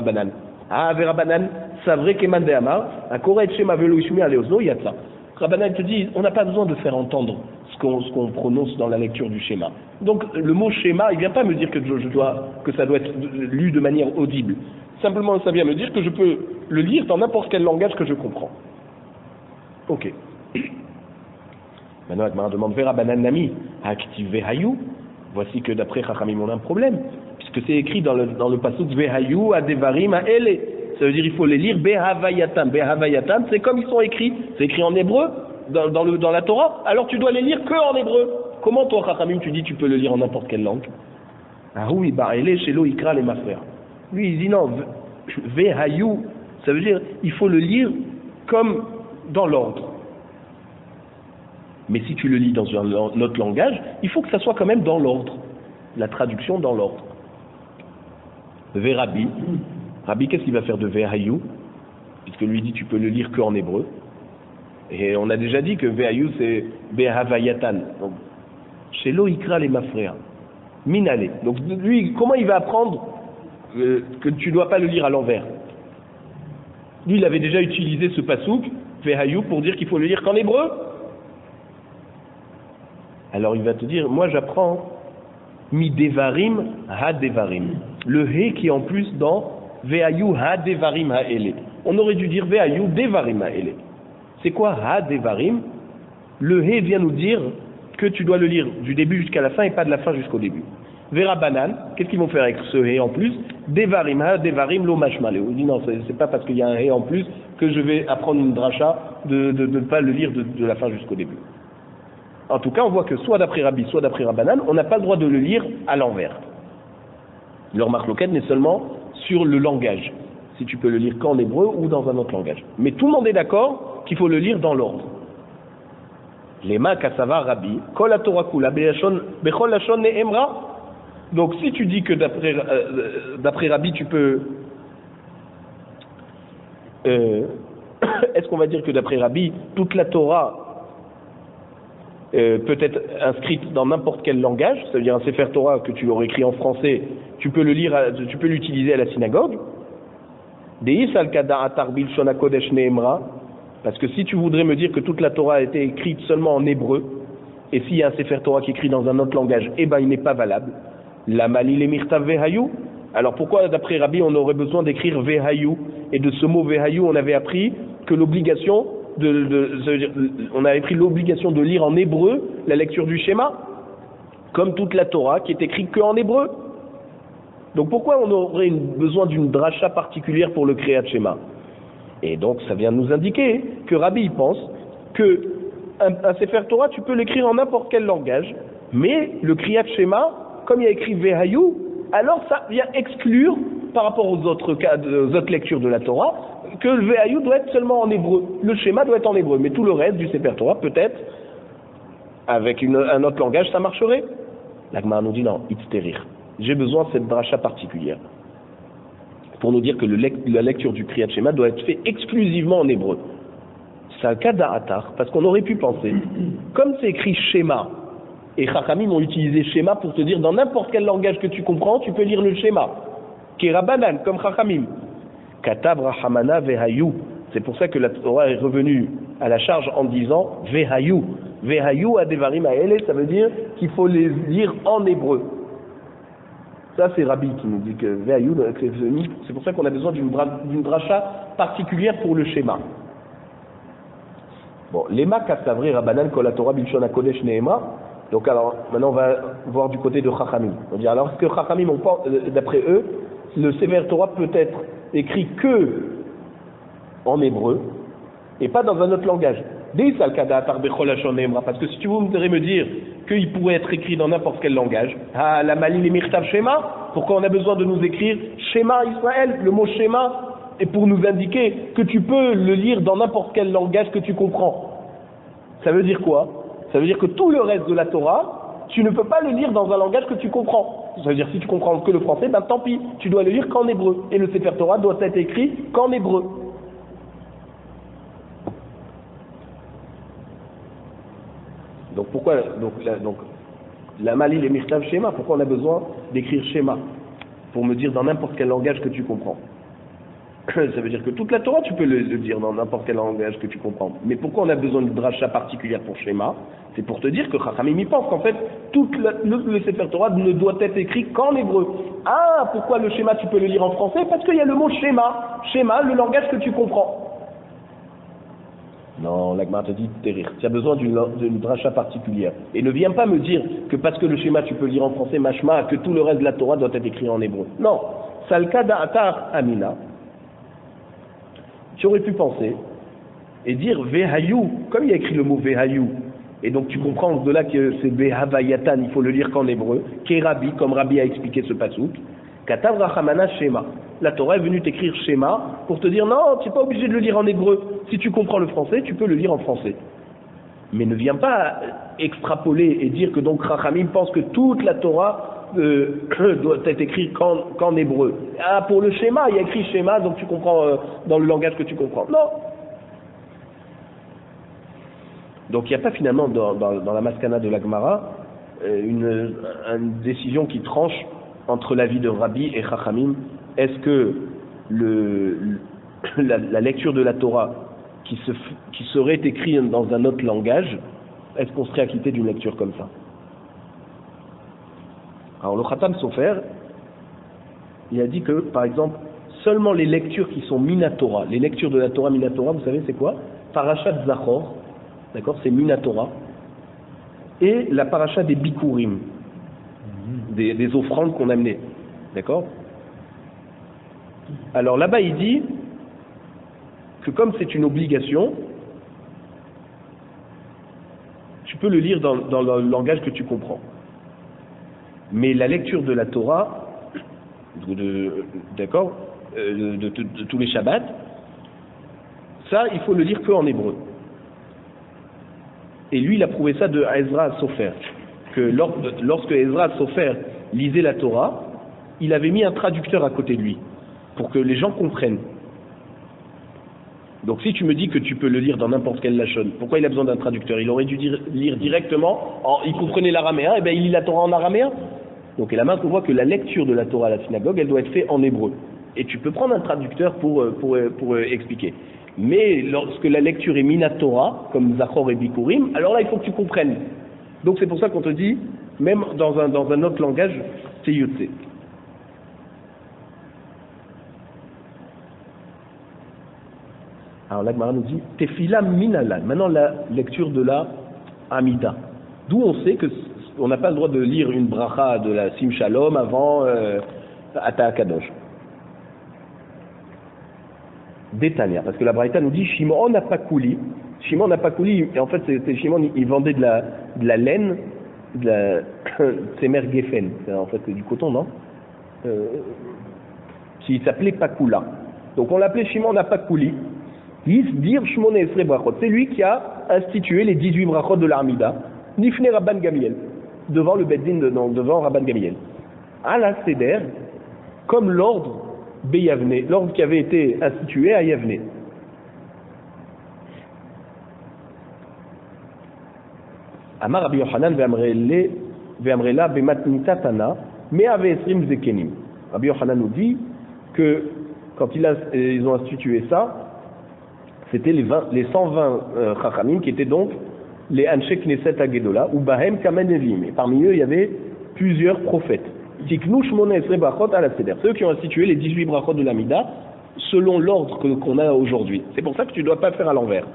Banan. Ah, Verabanan, c'est vrai que Mandéamar, à Koret Shema Velo Ishmi Aleozno, il y a ça. Rabbanan te dit, on n'a pas besoin de faire entendre ce qu'on prononce dans la lecture du schéma. Donc le mot schéma, il ne vient pas me dire que ça doit être lu de manière audible. Simplement, ça vient me dire que je peux le lire dans n'importe quel langage que je comprends. Ok. Maintenant, Agmara demande Vera Banan Nami, Aktiv Vehayu. Voici que d'après Chachamim, on a un problème, puisque c'est écrit dans le passage Vehayu, Adevarim, Aele. Ça veut dire qu'il faut les lire Behavayatam. Behavayatam, c'est comme ils sont écrits. C'est écrit en hébreu dans la Torah. Alors tu dois les lire que en hébreu. Comment toi, Chachamim, tu dis tu peux le lire en n'importe quelle langue? Ah oui, bah Ele, Shelo, Ikra, les mafrères. Lui, il dit non, Vehayu, ça veut dire il faut le lire comme dans l'ordre. Mais si tu le lis dans un autre langage, il faut que ça soit quand même dans l'ordre. La traduction dans l'ordre. Verabi. Rabbi, qu'est-ce qu'il va faire de Vehayu? Puisque lui dit tu peux le lire qu'en hébreu. Et on a déjà dit que Vehayu c'est Behavayatan. Donc, Shelo Ikra les mafréa. Minale. Donc lui, comment il va apprendre que tu ne dois pas le lire à l'envers? Lui, il avait déjà utilisé ce pasouk, Vehayu, pour dire qu'il faut le lire qu'en hébreu. Alors il va te dire, moi j'apprends mi devarim ha devarim. Le he qui est en plus dans vehayu ha devarim ha ele. On aurait dû dire vehayu devarim ha ele. C'est quoi ha devarim? Le he vient nous dire que tu dois le lire du début jusqu'à la fin et pas de la fin jusqu'au début. Vera banan, qu'est-ce qu'ils vont faire avec ce he en plus? Devarim ha devarim lo mashmale. On dit non, c'est pas parce qu'il y a un he en plus que je vais apprendre une dracha de ne pas le lire de la fin jusqu'au début. En tout cas, on voit que soit d'après Rabbi, soit d'après Rabbanan, on n'a pas le droit de le lire à l'envers. Leur marloquette n'est seulement sur le langage, si tu peux le lire qu'en hébreu ou dans un autre langage. Mais tout le monde est d'accord qu'il faut le lire dans l'ordre. Lema kasava Rabbi, kol haTorah kula bechol lashon ne'emra. Donc si tu dis que d'après Rabbi, tu peux... est-ce qu'on va dire que d'après Rabbi, toute la Torah peut être inscrite dans n'importe quel langage, ça veut dire un Sefer Torah que tu aurais écrit en français, tu peux le lire, tu peux l'utiliser à la synagogue. Parce que si tu voudrais me dire que toute la Torah a été écrite seulement en hébreu, et s'il y a un Sefer Torah qui est écrit dans un autre langage, eh ben il n'est pas valable. La Malil et Mirtav Vehayu. Alors pourquoi d'après Rabbi on aurait besoin d'écrire Vehayu? Et de ce mot Vehayu on avait appris que l'obligation on avait pris l'obligation de lire en hébreu la lecture du schéma, comme toute la Torah qui est écrite qu'en hébreu. Donc pourquoi on aurait besoin d'une dracha particulière pour le Kriyat Shema? Et donc ça vient nous indiquer que Rabbi pense que un Sefer Torah tu peux l'écrire en n'importe quel langage, mais le Kriyat Shema, comme il y a écrit Vehayu, alors ça vient exclure par rapport aux autres lectures de la Torah, que le Vehayu doit être seulement en hébreu. Le schéma doit être en hébreu, mais tout le reste du Sefer Torah, peut-être, avec un autre langage, ça marcherait. L'Agmara nous dit non, itzterir. J'ai besoin de cette dracha particulière pour nous dire que la lecture du Kriyat Shema doit être faite exclusivement en hébreu. C'est un cas d'Ahatar, parce qu'on aurait pu penser, comme c'est écrit schéma, et Chachamim ont utilisé schéma pour te dire dans n'importe quel langage que tu comprends, tu peux lire le schéma, qui est Rabbanan, comme Chachamim. Katab Rahamana Vehayu. C'est pour ça que la Torah est revenue à la charge en disant Vehayu. Vehayu Adevarim Aele, ça veut dire qu'il faut les lire en hébreu. Ça c'est Rabbi qui nous dit que Vehayu, c'est pour ça qu'on a besoin d'une dracha particulière pour le schéma. Bon, Lema Kasavri Rabbanan Kol HaTorah Bilshon HaKodesh Neema. Donc alors, maintenant on va voir du côté de Chachamim. On dit alors que Chachamim, d'après eux, le Sefer Torah peut être écrit que en hébreu et pas dans un autre langage. Parce que si tu voudrais me dire qu'il pourrait être écrit dans n'importe quel langage, la Malil et Mirtav Shema, pourquoi on a besoin de nous écrire Shema Israël? Le mot Shema est pour nous indiquer que tu peux le lire dans n'importe quel langage que tu comprends. Ça veut dire quoi? Ça veut dire que tout le reste de la Torah, tu ne peux pas le lire dans un langage que tu comprends. Ça veut dire si tu comprends que le français, ben tant pis, tu dois le lire qu'en hébreu. Et le Sefer Torah doit être écrit qu'en hébreu. Donc pourquoi la Malil et Mirtav Shema, pourquoi on a besoin d'écrire Shema? Pour me dire dans n'importe quel langage que tu comprends. Ça veut dire que toute la Torah, tu peux le dire dans n'importe quel langage que tu comprends. Mais pourquoi on a besoin d'une dracha particulière pour Shema? C'est pour te dire que Chachamim y pense qu'en fait, tout le Sefer Torah ne doit être écrit qu'en hébreu. Ah, pourquoi le schéma tu peux le lire en français? Parce qu'il y a le mot schéma. Schéma, le langage que tu comprends. Non, l'Agmara te dit terrir. Tu as besoin d'une dracha particulière. Et ne viens pas me dire que parce que le schéma tu peux lire en français, mashma, que tout le reste de la Torah doit être écrit en hébreu. Non. Salka da'atar amina. Tu aurais pu penser et dire vehayu, comme il y a écrit le mot vehayu, et donc tu comprends de là que c'est vehavayatan, il faut le lire qu'en hébreu, Kerabi, comme Rabbi a expliqué ce pasouk, katav rachamana shema. La Torah est venue t'écrire schéma pour te dire non, tu n'es pas obligé de le lire en hébreu. Si tu comprends le français, tu peux le lire en français. Mais ne viens pas extrapoler et dire que donc Chachamim pense que toute la Torah doit être écrite qu'en hébreu. Ah, pour le schéma, il y a écrit schéma, donc tu comprends dans le langage que tu comprends. Non. Donc il n'y a pas finalement dans la maskana de la Gemara une décision qui tranche entre l'avis de Rabbi et Chachamim. Est-ce que la lecture de la Torah qui serait écrite dans un autre langage, est-ce qu'on serait acquitté d'une lecture comme ça? Alors le Khatam Sofer, il a dit que, par exemple, seulement les lectures qui sont Minatora, les lectures de la Torah Minatora, vous savez c'est quoi? Parashat Zachor, d'accord, c'est Minatora, et la paracha des Bikurim, des offrandes qu'on amenait, d'accord? Alors là-bas il dit que comme c'est une obligation, tu peux le lire dans le langage que tu comprends. Mais la lecture de la Torah, d'accord, de tous les Shabbats, ça il faut le lire qu'en hébreu. Et lui il a prouvé ça de Ezra Sofer, que lorsque Ezra Sofer lisait la Torah, il avait mis un traducteur à côté de lui, pour que les gens comprennent. Donc si tu me dis que tu peux le lire dans n'importe quelle lachon, pourquoi il a besoin d'un traducteur? Il aurait dû lire directement, il comprenait l'araméen, et bien il lit la Torah en araméen. Donc et là maintenant on voit que la lecture de la Torah à la synagogue, elle doit être faite en hébreu. Et tu peux prendre un traducteur pour expliquer. Mais lorsque la lecture est minatora, comme Zachor et Bikurim, alors là il faut que tu comprennes. Donc c'est pour ça qu'on te dit, même dans un autre langage, c'est Yotse. Alors l'Agmara nous dit Tefila minalan. Maintenant la lecture de la Amida. D'où on sait que on n'a pas le droit de lire une bracha de la Sim Shalom avant Ata Kadosh. Détania, parce que la Braïta nous dit Shimon n'a pas couli. Shimon n'a pas couli. Et en fait c'était Shimon, il vendait de la laine, de la Tsemer Geffen, c'est en fait du coton, non, qui s'appelait Pakula. Donc on l'appelait Shimon n'a pas couli. C'est lui qui a institué les 18 brachot de l'Armida, Nifne Rabban Gamiel, devant le Beddin, devant Rabban Gamiel. À la Seder, comme l'ordre Beyavne, l'ordre qui avait été institué à Yavne. Amar Rabbi Yochanan ve'amrela bematnita tana me'ave esrim zekenim. Rabbi Yochanan nous dit que quand ils ont institué ça, c'était les 120 Chachamim qui étaient donc les Anshe Knesset Agedola ou Bahem Kamen Nevim. Et parmi eux, il y avait plusieurs prophètes. Tiknu Shmona Esre Brachot à la Seder. Ceux qui ont institué les 18 brachot de l'Amida selon l'ordre qu'on a aujourd'hui. C'est pour ça que tu ne dois pas faire à l'envers.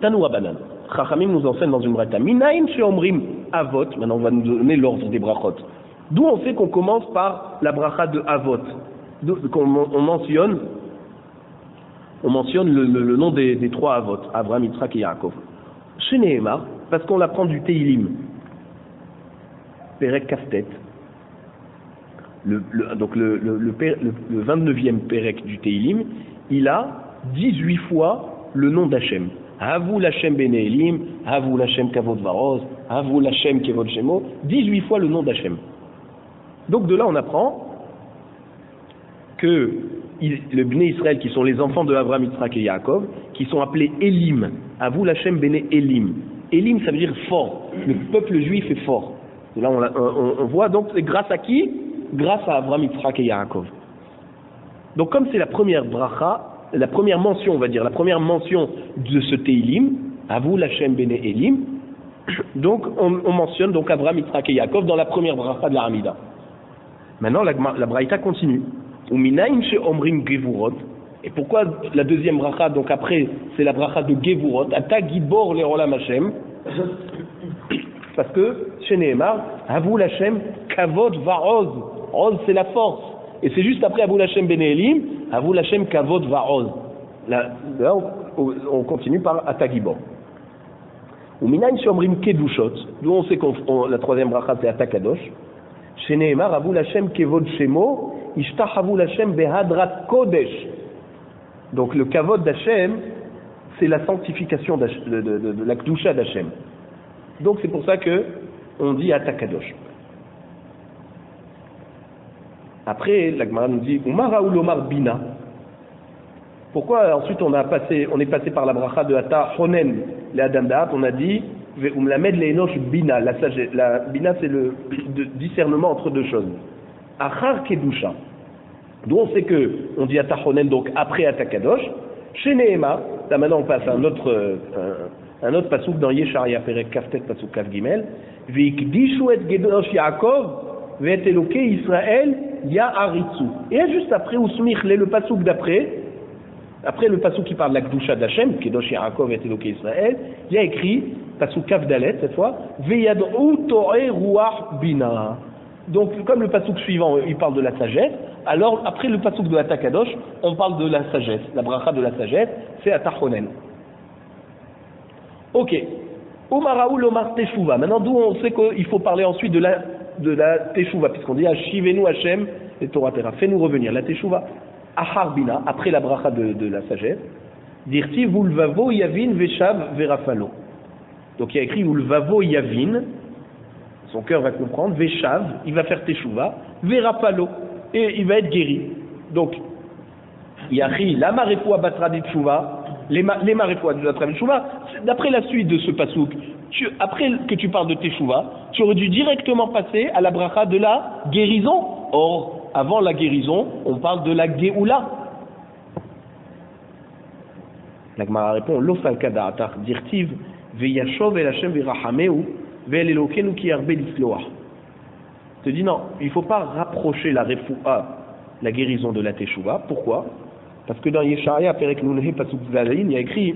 Tanoua Banan. Chachamim nous enseigne dans une braïta. Minaim Sheomrim Avot. Maintenant, on va nous donner l'ordre des brachot. D'où on sait qu'on commence par la bracha de Avot. On mentionne le nom des trois Avot, Abraham, Yitzhak et Yaakov. Chez Nehemar, parce qu'on l'apprend du Teilim, Perek Kaftet, donc le 29e Perek du Teilim, il a 18 fois le nom d'Hachem. Havou l'Hachem Ben Elim, Havou l'Hachem Kavod Varoz, Havou l'Hachem Kevod Shemo, 18 fois le nom d'Hachem. Donc de là on apprend que le Bnei Israël, qui sont les enfants de Abraham, Yitzhak et Yaakov, qui sont appelés Elim, Avou l'Hachem Bene Elim. Elim, ça veut dire fort. Le peuple juif est fort. Et là, on voit donc, c'est grâce à qui? Grâce à Abraham, Yitzhak et Yaakov. Donc, comme c'est la première bracha, la première mention, on va dire, la première mention de ce Teilim, Avou Lachem Bene Elim. Donc, on mentionne donc Abraham, Yitzhak et Yaakov dans la première bracha de la Hamida. Maintenant, la braïta continue. Uminaim she omrim gevurot. Et pourquoi la deuxième bracha, donc après, c'est la bracha de gevurot, Ata gibor le'olam Hashem. Parce que, chez Nehemar, Avou Lachem kavod va'oz. Oz, c'est la force. Et c'est juste après Avou Lachem Bene Elim, Avou Lachem kavod va'oz. Là, on continue par Ata gibor. Ou minayin shomrim kedushot, d'où on sait que la troisième bracha c'est Ata kadosh. Chez Nehemar, Avou Lachem kevod shemo, ishtach Avou Lachem behadrat kodesh. Donc le kavod d'Hachem, c'est la sanctification de la kedusha d'Hachem. Donc c'est pour ça que on dit Ata kadosh. Après, la Gemara nous dit Umar Raoul Omar Bina. Pourquoi ensuite on est passé par la bracha de Ata Honen le Adam Da'at, on a dit Umlamed le Enosh Bina. La Bina c'est le discernement entre deux choses. Achar Kedusha. D'où on sait que on dit Ata Honen donc après Ata Kadosh. Chez Nehema, là maintenant on passe à un autre pasouk dans Yesharia Perek Kaftet pasouk Kaf Gimel. V'ikdishu et Gedosh Yaakov ve'et Elokei Israël Ya'aritzu. Et juste après Usmich le pasouk d'après. Après le passouk qui parle de la Kedusha d'Hachem, Kedosh Yaakov et Elokei Israël, il y a écrit, passouk Kaf Dalet cette fois, Veyad'u Toreh Ruach Bina. Donc comme le passouk suivant, il parle de la sagesse, alors après le passouk de Ata Kadosh, on parle de la sagesse. La bracha de la sagesse, c'est Ata Honen. Ok. Omar Raoul Omar Teshuva. Maintenant d'où on sait qu'il faut parler ensuite de la Teshuva, puisqu'on dit Ashivenu Hachem et Torah Terra. Fais-nous revenir. La Teshuva. Ahar Bina, après la bracha de la sagesse, dirti Vulvavo Yavin Veshav Verafalo. Donc il y a écrit Vulvavo Yavin, son cœur va comprendre, Veshav, il va faire Teshuva, Verafalo, et il va être guéri. Donc, il y a écrit Lama Refoua Batra de Teshuva, Lema Refoua Batra de Teshuva, d'après la suite de ce pasouk, après que tu parles de Teshuva, tu aurais dû directement passer à la bracha de la guérison. Or, avant la guérison, on parle de la Géoula. La Gemara répond Lo falka da'atar dirtiv veyashov el Hashem verahameu ve'el Elokenu ki yarbe lisloah. Te dit non, il ne faut pas rapprocher la refoua, la guérison de la Teshuva. Pourquoi? Parce que dans Yesharia Perek Nunhe Pasuk Zalain, il y a écrit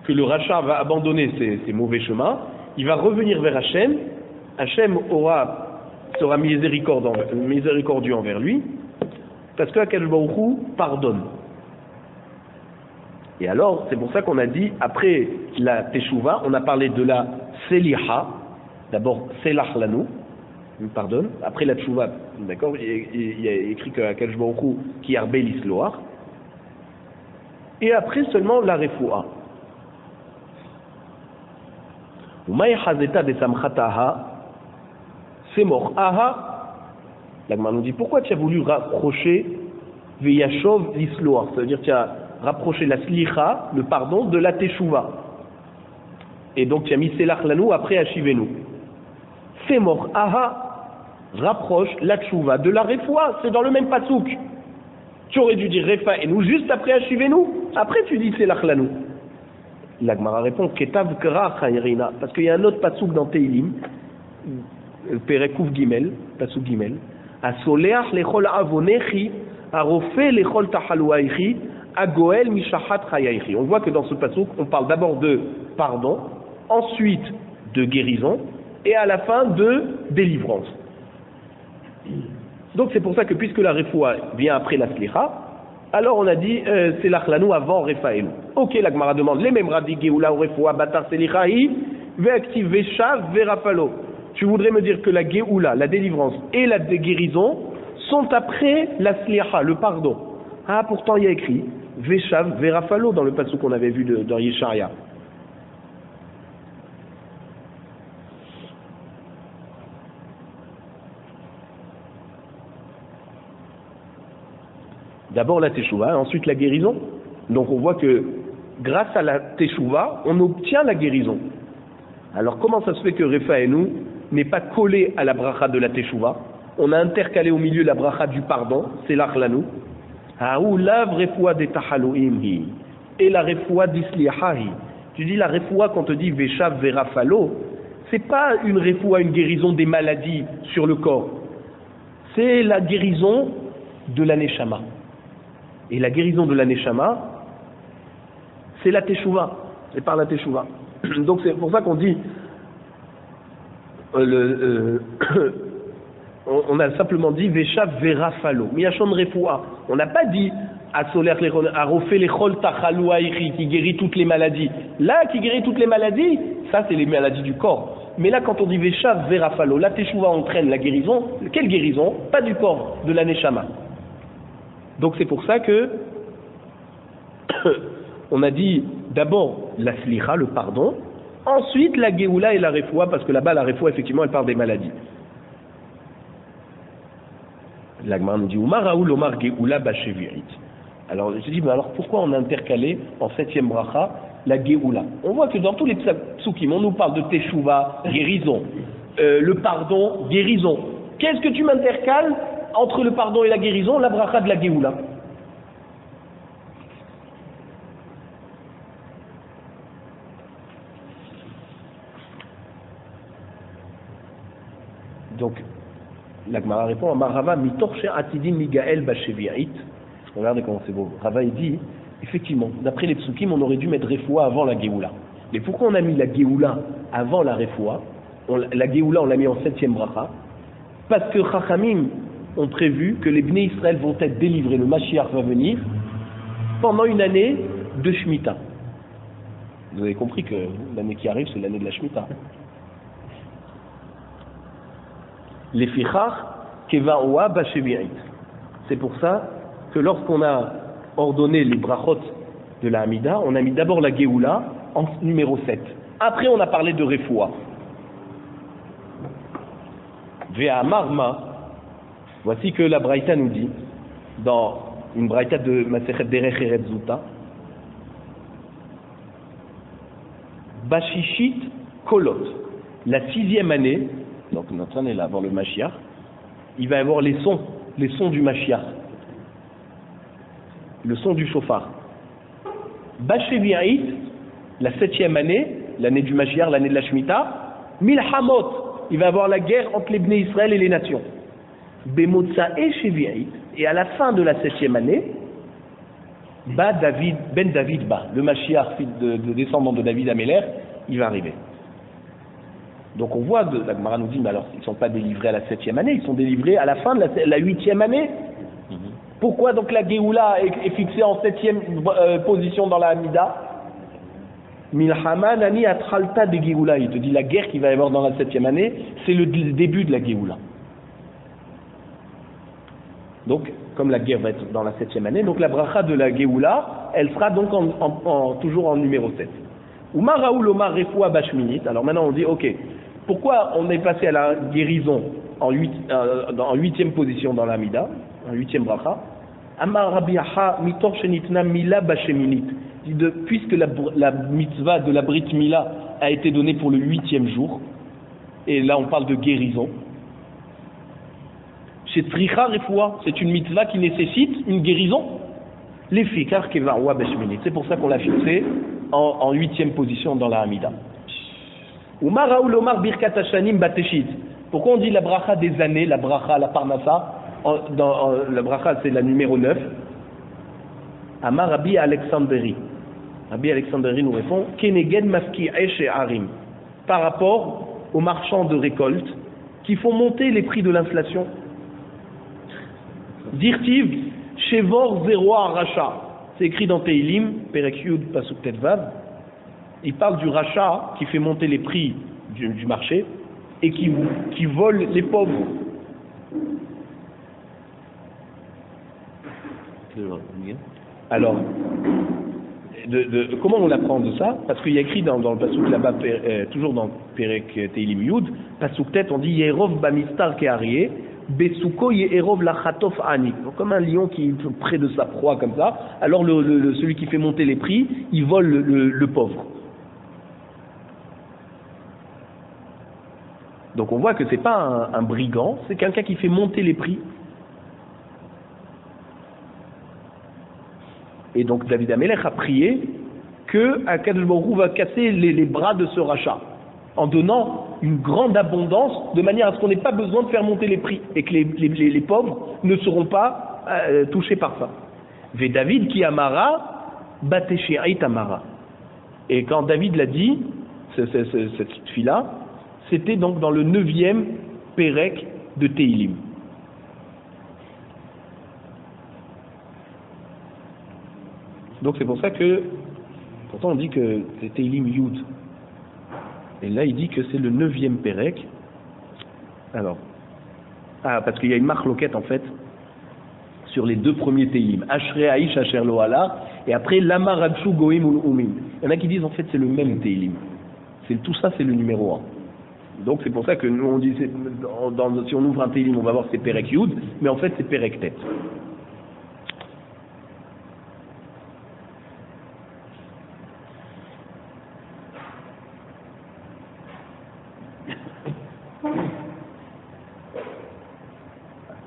que le rachat va abandonner ses mauvais chemins, il va revenir vers Hachem, Hachem sera miséricordieux envers lui, parce que Akadosh Baruch Hu pardonne. Et alors, c'est pour ça qu'on a dit, après la Teshuva, on a parlé de la Seliha, d'abord Selach Lanu, il pardonne, après la Teshuva, d'accord, il y a écrit que Akadosh Baruch Hu qui yarbe l'isloar, et après seulement la Refoua. Umay Hazeta de Samchataha, c'est mort. Aha, la Gemara nous dit pourquoi tu as voulu rapprocher Veyashov l'isloar, ça veut dire que tu as rapproché la slicha, le pardon, de la teshuva. Et donc tu as mis selach lanu après Ashivenu. C'est mort. Aha, rapproche la teshuva de la refoua, c'est dans le même pasouk. Tu aurais dû dire refa et nous juste après Ashivenu, après tu dis selach lanu. La Gemara répond Ketav Kra Chayrina, parce qu'il y a un autre pasouk dans Teilim. Perekouf Gimel, Pasuk Gimel, Asoleach lechol avonechi, Arofé lechol tahalouaïchi, Agoel mishachat chayaichi. On voit que dans ce pasuk, on parle d'abord de pardon, ensuite de guérison, et à la fin de délivrance. Donc c'est pour ça que puisque la refoua vient après la slicha, alors on a dit c'est l'achlanou avant refaelu. Ok, la Gemara demande les mêmes radis geoula ou refoua batar selichahi, ve'aktiv ve'shav ve'rafalo. Tu voudrais me dire que la Géoula, la délivrance et la guérison sont après la Slicha, le pardon. Ah, pourtant il y a écrit Veshav Verafalo dans le passage qu'on avait vu dans Yesharia. D'abord la Teshuva, ensuite la guérison. Donc on voit que grâce à la Teshuva, on obtient la guérison. Alors comment ça se fait que Refa et nous n'est pas collé à la bracha de la Teshuva? On a intercalé au milieu la bracha du pardon, c'est l'Achlanou. Haou lav refoua de tahalouim hi. Et la refoua d'isliahahi. Tu dis la refoua quand on te dit veshav verafalo, c'est pas une refoua, une guérison des maladies sur le corps. C'est la guérison de la neshama. Et la guérison de la neshama, c'est la teshuva. C'est par la teshuva. Donc c'est pour ça qu'on dit on a simplement dit veshav verafalo. Miyashon refoua. On n'a pas dit Arofé les chol tachalou aïri, qui guérit toutes les maladies. Là, qui guérit toutes les maladies, ça c'est les maladies du corps. Mais là, quand on dit veshav verafalo, la teshuva entraîne la guérison. Quelle guérison? Pas du corps, de la neshama. Donc c'est pour ça que on a dit d'abord la slicha, le pardon, ensuite la geoula et la refoua, parce que là-bas la refoua effectivement elle parle des maladies. L'Agmara nous dit Umar Raoul Omar geoula bashevirit. Alors je dis mais alors pourquoi on a intercalé en 7e bracha la geoula? On voit que dans tous les psukim on nous parle de teshuva, guérison, le pardon, guérison. Qu'est-ce que tu m'intercales entre le pardon et la guérison? La bracha de la geoula. Donc, la Gemara répond à Marava mitorche atidin migael bashevirit. Regardez comment c'est beau. Rava il dit, effectivement, d'après les psukim, on aurait dû mettre refoua avant la geoula. Mais pourquoi on a mis la geoula avant la refoua? La geoula, on l'a mis en 7e bracha. Parce que Chachamim ont prévu que les Bnei Israël vont être délivrés, le Mashiach va venir, pendant une année de Shemitah. Vous avez compris que l'année qui arrive, c'est l'année de la Shemitah. Les fichach keva oa bashevirit. C'est pour ça que lorsqu'on a ordonné les brachot de la Hamida, on a mis d'abord la Géoula en numéro 7. Après, on a parlé de Refoua. Vea marma, voici que la Braïta nous dit, dans une Braïta de Masechet Derech Eretz Zuta, Bashishit Kolot, la 6e année, donc notre année là, avant le Mashiach, il va y avoir les sons du Mashiach, le son du shofar. Bashevi'it, la 7e année, l'année du Mashiach, l'année de la Shemitah, Milhamot, il va y avoir la guerre entre les Bnei Israël et les nations. Bemotzae Shevi'it, et à la fin de la 7e année, David, Ben David Ba, le Mashiach, fils de descendant de David Améler, il va arriver. Donc on voit, la Gemara nous dit, mais alors ils ne sont pas délivrés à la 7e année, ils sont délivrés à la fin de la 8e année. Pourquoi donc la Géoula est fixée en 7e position dans la Hamida? Milhama nani atralta de Géoula, il te dit la guerre qui va y avoir dans la 7e année, c'est le début de la Géoula. Donc, comme la guerre va être dans la 7e année, donc la bracha de la Géoula, elle sera donc toujours en numéro 7. Umar Raoul Omar Refoua Bashminit. Alors maintenant on dit, ok, pourquoi on est passé à la guérison en 8e position dans la Hamida, en 8e bracha? Amar Rabiaha mitor shenitna mila basheminit. Puisque la mitzvah de la Brit Mila a été donnée pour le 8e jour, et là on parle de guérison, chez Tricha Refoua, c'est une mitzvah qui nécessite une guérison. Les fikar kevarwa bashminit. C'est pour ça qu'on l'a fixé en 8e position dans la Hamida. Umar Raoul Omar Birkat Hashanim Bateshit. Pourquoi on dit la bracha des années, la bracha, la parnassa? La bracha c'est la numéro 9. Amar Rabbi Alexandri. Rabbi Alexandri nous répond Keneged Mafki'e She'arim. Par rapport aux marchands de récolte qui font monter les prix de l'inflation. Dirtiv Shevor Zero Racha. C'est écrit dans Teilim, Perek Yud Pasuk Tetvav. Il parle du rachat qui fait monter les prix du marché et qui vole les pauvres. Alors, comment on apprend de ça? Parce qu'il y a écrit dans le Pasuk là-bas, toujours dans Perek Teilim Yud, Pasuk Tet, on dit Yerov Bamistar Keharie, Besuko Yerov Lachatof Ani. Comme un lion qui est près de sa proie, comme ça. Alors, celui qui fait monter les prix, il vole le pauvre. Donc on voit que c'est pas un brigand, c'est quelqu'un qui fait monter les prix. Et donc David Amelech a prié que Akadosh Baruch Hu va casser les bras de ce rachat, en donnant une grande abondance, de manière à ce qu'on n'ait pas besoin de faire monter les prix, et que les pauvres ne seront pas touchés par ça. Ve David qui amara, bateshi'ait amara. Et quand David l'a dit, cette fille-là, c'était donc dans le 9e Pérec de Tehilim. Donc c'est pour ça que, pourtant on dit que c'est Tehilim Yud. Et là il dit que c'est le 9e Pérec. Alors, parce qu'il y a une marloquette en fait, sur les 2 premiers Tehilim. Ashrei Aish Asher Lo Ala, et après Lama Radshu Goim Ul Umim. Il y en a qui disent en fait c'est le même Tehilim. Tout ça c'est le numéro 1. Donc c'est pour ça que nous on dit, si on ouvre un Tehilim on va voir que c'est Pérec Yud, mais en fait c'est Pérec Tet.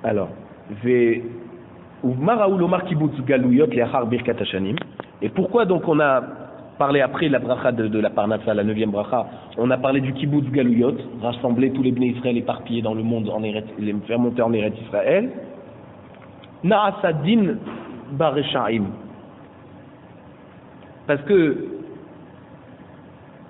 Alors, et pourquoi donc on a parlé après la bracha de la Parnassa, la 9e bracha, on a parlé du kibbutz Galouyot, rassembler tous les Bnei Israël éparpillés dans le monde, les faire monter en Eretz Israël. Na'asadin bareshaim. Parce que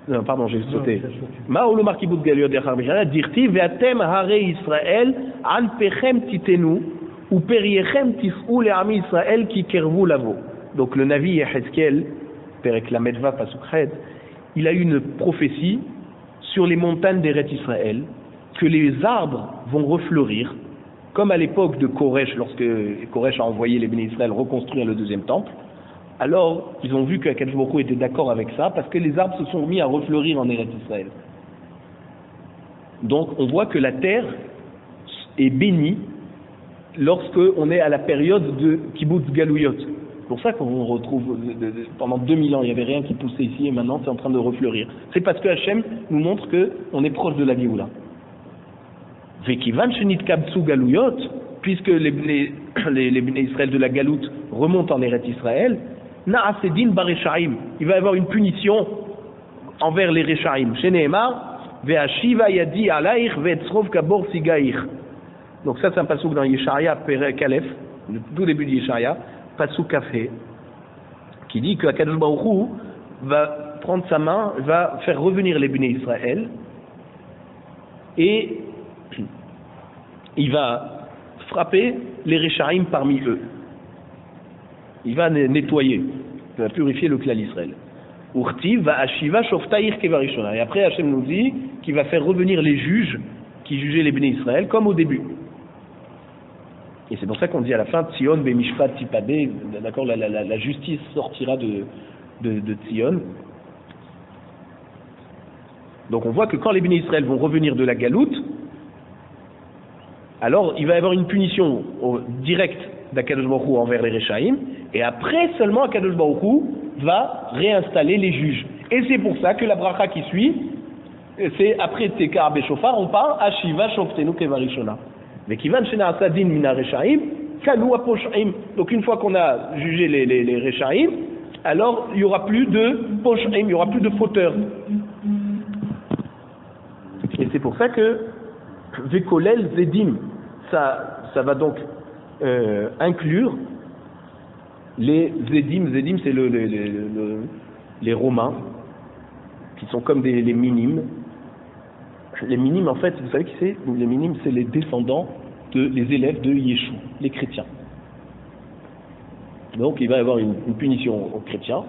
non, pardon, j'ai sauté. Ma'olomar kibbutz Galouyot yachar b'shana dirti ve'atem harei Israël an pechem titenu ou periechem tis'u le'ami Israël ki kervu lavo. Donc le Navi Yehezkel, Perek Lamedva Pasukhed, il a eu une prophétie sur les montagnes d'Eretz Israël, que les arbres vont refleurir, comme à l'époque de Koresh, lorsque Koresh a envoyé les Béné Israël reconstruire le 2e temple. Alors, ils ont vu qu'Akadosh Baruch Hu était d'accord avec ça, parce que les arbres se sont mis à refleurir en Eretz Israël. Donc, on voit que la terre est bénie lorsque on est à la période de Kibbutz Galouyot. C'est pour ça qu'on retrouve, pendant 2000 ans, il n'y avait rien qui poussait ici, et maintenant c'est en train de refleurir. C'est parce que Hachem nous montre qu'on est proche de la Géoula. Vekivan Shenit Kabtsu Galouyot, puisque les Bnei Israël de la Galoute remontent en Eretz Israël, Na'asedin Bareshaim, il va y avoir une punition envers les Reshaim. Sheneemar, Ve'ashiva Yadi Alaich Ve'etzrov Kabor Sigaich. Donc ça c'est un passouk dans Yesharia Perek Aleph, le tout début de Yesharia, passouk Kafé, qui dit que Akadosh Baruch Hu va prendre sa main, va faire revenir les Bnei Israël, et il va frapper les Reshaim parmi eux. Il va nettoyer, il va purifier le clan d'Israël. Urti va ashiva shoftaïr kevarishona. Et après Hachem nous dit qu'il va faire revenir les juges qui jugeaient les Bnei Israël comme au début. Et c'est pour ça qu'on dit à la fin Tzion bemishpat tipadeh, d'accord, la justice sortira de Tzion. Donc on voit que quand les Bnei Israël vont revenir de la Galoute, alors il va y avoir une punition directe d'Akadosh Baruch Hu envers les Reshaim, et après seulement Akadosh Baruch Hu va réinstaller les juges. Et c'est pour ça que la bracha qui suit, c'est après Tekar Beshofar, on parle Ashiva Shoftenu Kevarishona. Mais Kivan Shena Asadin Mina Reshaim, Kanou Aposhaim. Donc une fois qu'on a jugé les Reshaim, alors il n'y aura plus de Poshaim, il n'y aura plus de fauteurs. Et c'est pour ça que Vekolel Zedim, ça va donc inclure les Zedim. Zedim, c'est les Romains, qui sont comme les minimes. Les minimes, en fait, vous savez qui c'est? Les minimes, c'est les descendants les élèves de Yeshua, les chrétiens. Donc il va y avoir une punition aux chrétiens.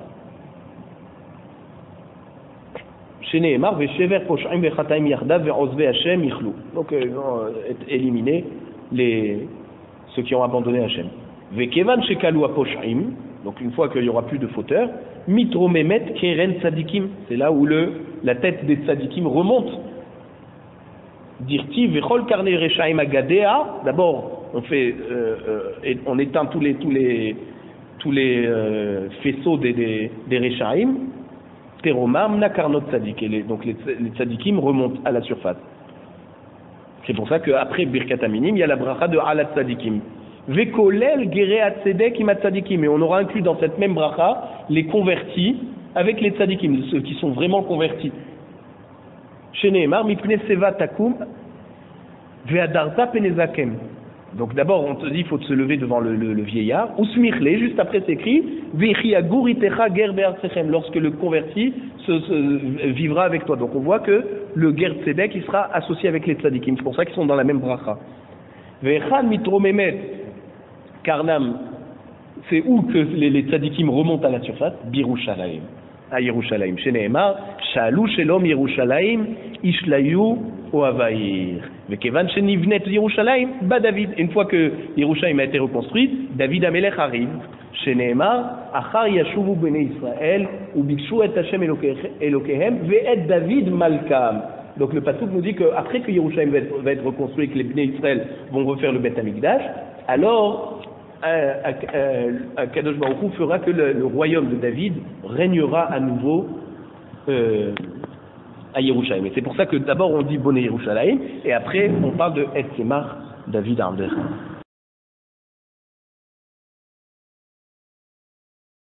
Donc éliminer ceux qui ont abandonné Hachem. Donc une fois qu'il n'y aura plus de fauteurs, Mitromemet Keren Tzadikim, c'est là où la tête des Tzadikim remonte. Dirti Vechol Karne Reshaim Agadea. D'abord, on éteint tous les faisceaux des Reshaim. Teromam Nakarnot Tzadik. Et donc les Tzadikim remontent à la surface. C'est pour ça qu'après Birkat Aminim, il y a la bracha de Alat Tzadikim. Vekolel Gereat Tzedek Imat Tzadikim. Et on aura inclus dans cette même bracha les convertis avec les tzadikim, ceux qui sont vraiment convertis. Chez Nehemar, Mipne Seva Takum Ve'adarta Penezakem. Donc d'abord, on te dit, il faut se lever devant le vieillard. Usmirle, juste après c'est écrit, Vechiaguritecha ger be'artsechem, lorsque le converti vivra avec toi. Donc on voit que le ger tzedek, il sera associé avec les tzadikim. C'est pour ça qu'ils sont dans la même bracha. Ve'echad mitromemet karnam, c'est où que les tzadikim remontent à la surface? Birushalayim. À Yerushalayim. Chez Nehemar, Shalou Shelom Yerushalayim, Ishlayu Oavaïr. Mais Kevan Shenivnet Yerushalayim, David. Une fois que Yerushalayim a été reconstruit, David Amelech arrive. Chez Nehemar, Achar Yashuvu Bnei Israël, Ubikshu et Hashem Elokehem, Ve'et David Malkam. Donc le pasuk nous dit qu'après que Yerushalayim va être reconstruit et que les Bnei Israël vont refaire le Beth Amikdash, alors Kadosh Baruch Hu fera que le royaume de David régnera à nouveau à Yerushalayim. Et c'est pour ça que d'abord on dit Boné Yerushalayim et après on parle de Et Semach David Arder.